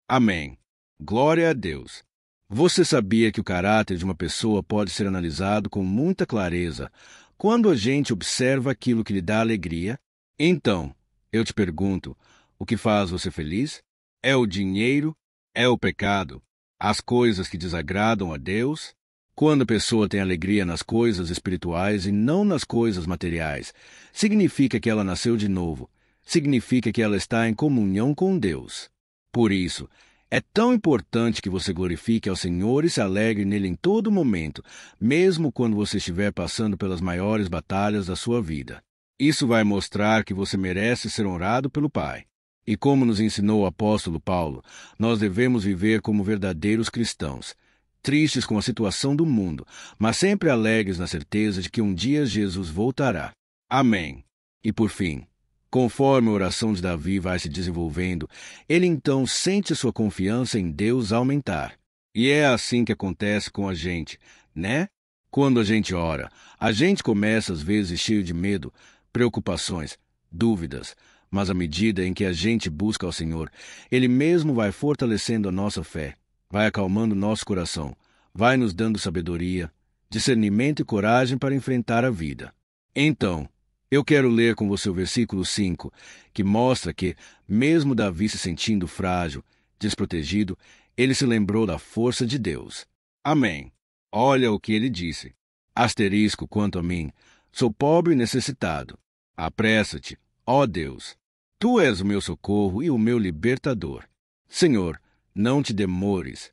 Amém. Glória a Deus. Você sabia que o caráter de uma pessoa pode ser analisado com muita clareza quando a gente observa aquilo que lhe dá alegria? Então, eu te pergunto, o que faz você feliz? É o dinheiro? É o pecado? As coisas que desagradam a Deus? Quando a pessoa tem alegria nas coisas espirituais e não nas coisas materiais, significa que ela nasceu de novo, significa que ela está em comunhão com Deus. Por isso, é tão importante que você glorifique ao Senhor e se alegre nele em todo momento, mesmo quando você estiver passando pelas maiores batalhas da sua vida. Isso vai mostrar que você merece ser honrado pelo Pai. E como nos ensinou o apóstolo Paulo, nós devemos viver como verdadeiros cristãos, tristes com a situação do mundo, mas sempre alegres na certeza de que um dia Jesus voltará. Amém. E por fim, conforme a oração de Davi vai se desenvolvendo, ele então sente sua confiança em Deus aumentar. E é assim que acontece com a gente, né? Quando a gente ora, a gente começa às vezes cheio de medo, preocupações, dúvidas, Mas à medida em que a gente busca ao Senhor, Ele mesmo vai fortalecendo a nossa fé, vai acalmando nosso coração, vai nos dando sabedoria, discernimento e coragem para enfrentar a vida. Então, eu quero ler com você o versículo 5, que mostra que, mesmo Davi se sentindo frágil, desprotegido, ele se lembrou da força de Deus. Amém. Olha o que ele disse. Asterisco quanto a mim, sou pobre e necessitado. Apressa-te, ó Deus. Tu és o meu socorro e o meu libertador. Senhor, não te demores.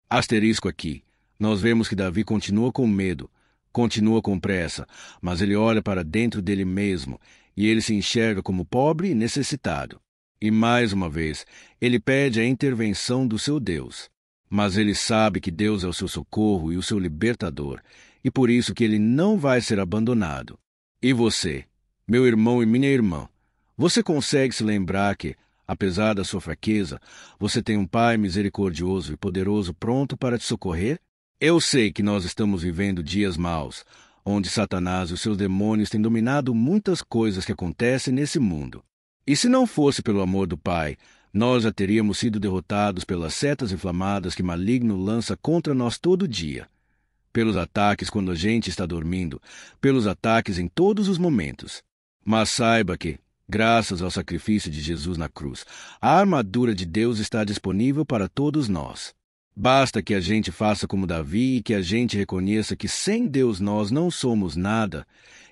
Asterisco aqui. Nós vemos que Davi continua com medo, continua com pressa, mas ele olha para dentro dele mesmo e ele se enxerga como pobre e necessitado. E mais uma vez, ele pede a intervenção do seu Deus. Mas ele sabe que Deus é o seu socorro e o seu libertador, e por isso que ele não vai ser abandonado. E você, meu irmão e minha irmã, você consegue se lembrar que, apesar da sua fraqueza, você tem um Pai misericordioso e poderoso pronto para te socorrer? Eu sei que nós estamos vivendo dias maus, onde Satanás e os seus demônios têm dominado muitas coisas que acontecem nesse mundo. E se não fosse pelo amor do Pai, nós já teríamos sido derrotados pelas setas inflamadas que maligno lança contra nós todo dia. Pelos ataques quando a gente está dormindo, pelos ataques em todos os momentos. Mas saiba que, graças ao sacrifício de Jesus na cruz, a armadura de Deus está disponível para todos nós. Basta que a gente faça como Davi e que a gente reconheça que sem Deus nós não somos nada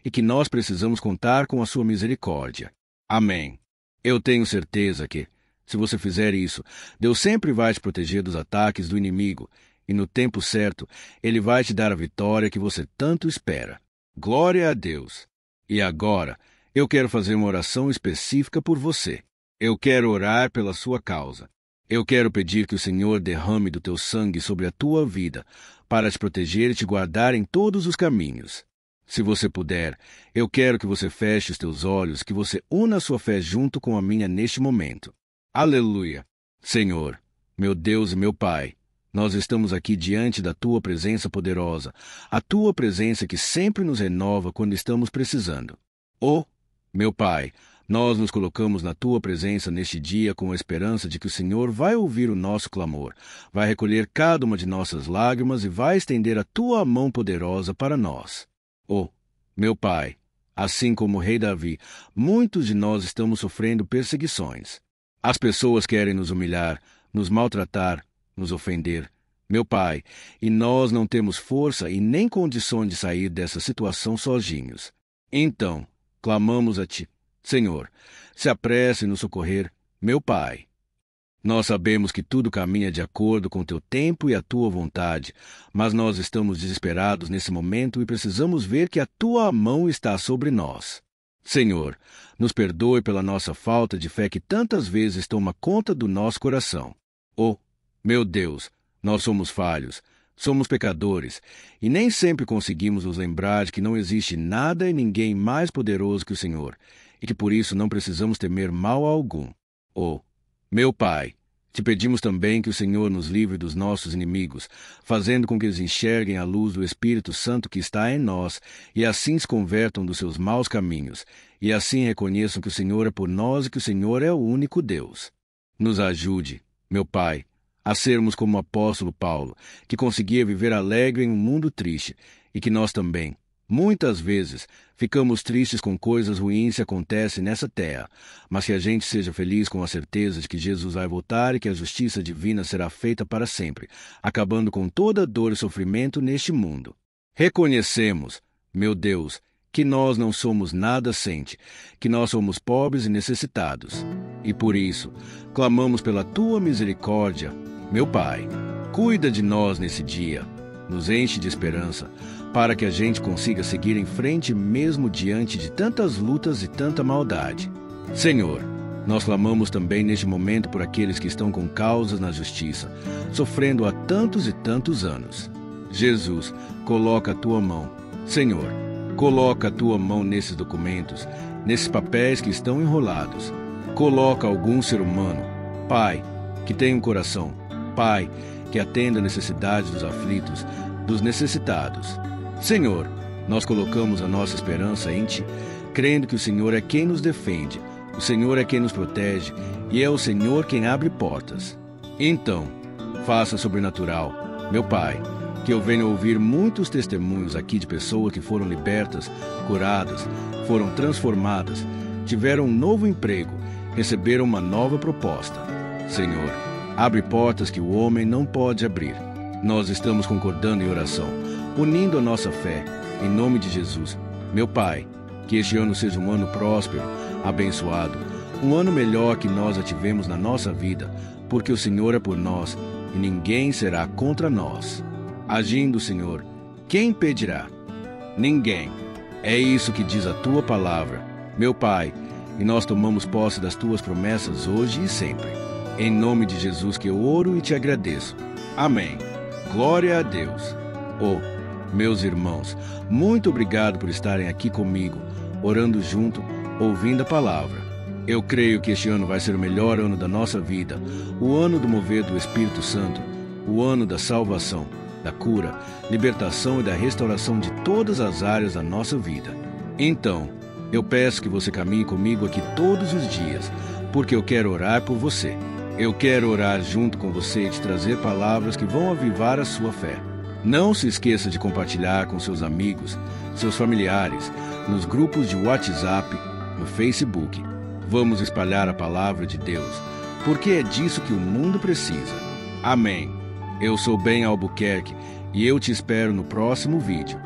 e que nós precisamos contar com a sua misericórdia. Amém. Eu tenho certeza que, se você fizer isso, Deus sempre vai te proteger dos ataques do inimigo e, no tempo certo, Ele vai te dar a vitória que você tanto espera. Glória a Deus! E agora, eu quero fazer uma oração específica por você. Eu quero orar pela sua causa. Eu quero pedir que o Senhor derrame do teu sangue sobre a tua vida, para te proteger e te guardar em todos os caminhos. Se você puder, eu quero que você feche os teus olhos, que você una a sua fé junto com a minha neste momento. Aleluia! Senhor, meu Deus e meu Pai, nós estamos aqui diante da Tua presença poderosa, a Tua presença que sempre nos renova quando estamos precisando. Oh, meu Pai, nós nos colocamos na Tua presença neste dia com a esperança de que o Senhor vai ouvir o nosso clamor, vai recolher cada uma de nossas lágrimas e vai estender a Tua mão poderosa para nós. Oh, meu Pai, assim como o rei Davi, muitos de nós estamos sofrendo perseguições. As pessoas querem nos humilhar, nos maltratar, nos ofender. Meu Pai, e nós não temos força e nem condições de sair dessa situação sozinhos. Então, clamamos a Ti. Senhor, se apresse em nos socorrer, meu Pai. Nós sabemos que tudo caminha de acordo com Teu tempo e a Tua vontade, mas nós estamos desesperados nesse momento e precisamos ver que a Tua mão está sobre nós. Senhor, nos perdoe pela nossa falta de fé que tantas vezes toma conta do nosso coração. Oh, meu Deus, nós somos falhos, somos pecadores, e nem sempre conseguimos nos lembrar de que não existe nada e ninguém mais poderoso que o Senhor, e que por isso não precisamos temer mal algum. Oh, meu Pai, te pedimos também que o Senhor nos livre dos nossos inimigos, fazendo com que eles enxerguem a luz do Espírito Santo que está em nós, e assim se convertam dos seus maus caminhos, e assim reconheçam que o Senhor é por nós e que o Senhor é o único Deus. Nos ajude, meu Pai, a sermos como o apóstolo Paulo, que conseguia viver alegre em um mundo triste, e que nós também, muitas vezes, ficamos tristes com coisas ruins que acontecem nessa terra, mas que a gente seja feliz com a certeza de que Jesus vai voltar e que a justiça divina será feita para sempre, acabando com toda dor e sofrimento neste mundo. Reconhecemos, meu Deus, que nós não somos nada sente, que nós somos pobres e necessitados. E por isso, clamamos pela Tua misericórdia, meu Pai. Cuida de nós nesse dia, nos enche de esperança, para que a gente consiga seguir em frente mesmo diante de tantas lutas e tanta maldade. Senhor, nós clamamos também neste momento por aqueles que estão com causas na justiça, sofrendo há tantos e tantos anos. Jesus, coloca a Tua mão. Senhor, coloca a Tua mão nesses documentos, nesses papéis que estão enrolados. Coloca algum ser humano, Pai, que tenha um coração, Pai, que atenda a necessidade dos aflitos, dos necessitados. Senhor, nós colocamos a nossa esperança em Ti, crendo que o Senhor é quem nos defende, O Senhor é quem nos protege e é o Senhor quem abre portas. Então, faça sobrenatural, meu Pai, que eu venha ouvir muitos testemunhos aqui de pessoas que foram libertas, curadas, foram transformadas, tiveram um novo emprego, receberam uma nova proposta. Senhor, abre portas que o homem não pode abrir. Nós estamos concordando em oração, unindo a nossa fé, em nome de Jesus. Meu Pai, que este ano seja um ano próspero, abençoado, um ano melhor que nós já tivemos na nossa vida, porque o Senhor é por nós e ninguém será contra nós. Agindo, Senhor, quem impedirá? Ninguém. É isso que diz a Tua palavra, meu Pai, e nós tomamos posse das Tuas promessas hoje e sempre. Em nome de Jesus que eu oro e te agradeço. Amém. Glória a Deus. Oh, meus irmãos, muito obrigado por estarem aqui comigo, orando junto, ouvindo a palavra. Eu creio que este ano vai ser o melhor ano da nossa vida, o ano do mover do Espírito Santo, o ano da salvação, da cura, libertação e da restauração de todas as áreas da nossa vida. Então, eu peço que você caminhe comigo aqui todos os dias, porque eu quero orar por você. Eu quero orar junto com você e te trazer palavras que vão avivar a sua fé. Não se esqueça de compartilhar com seus amigos, seus familiares, nos grupos de WhatsApp, no Facebook. Vamos espalhar a palavra de Deus, porque é disso que o mundo precisa. Amém. Eu sou Ben Albuquerque e eu te espero no próximo vídeo.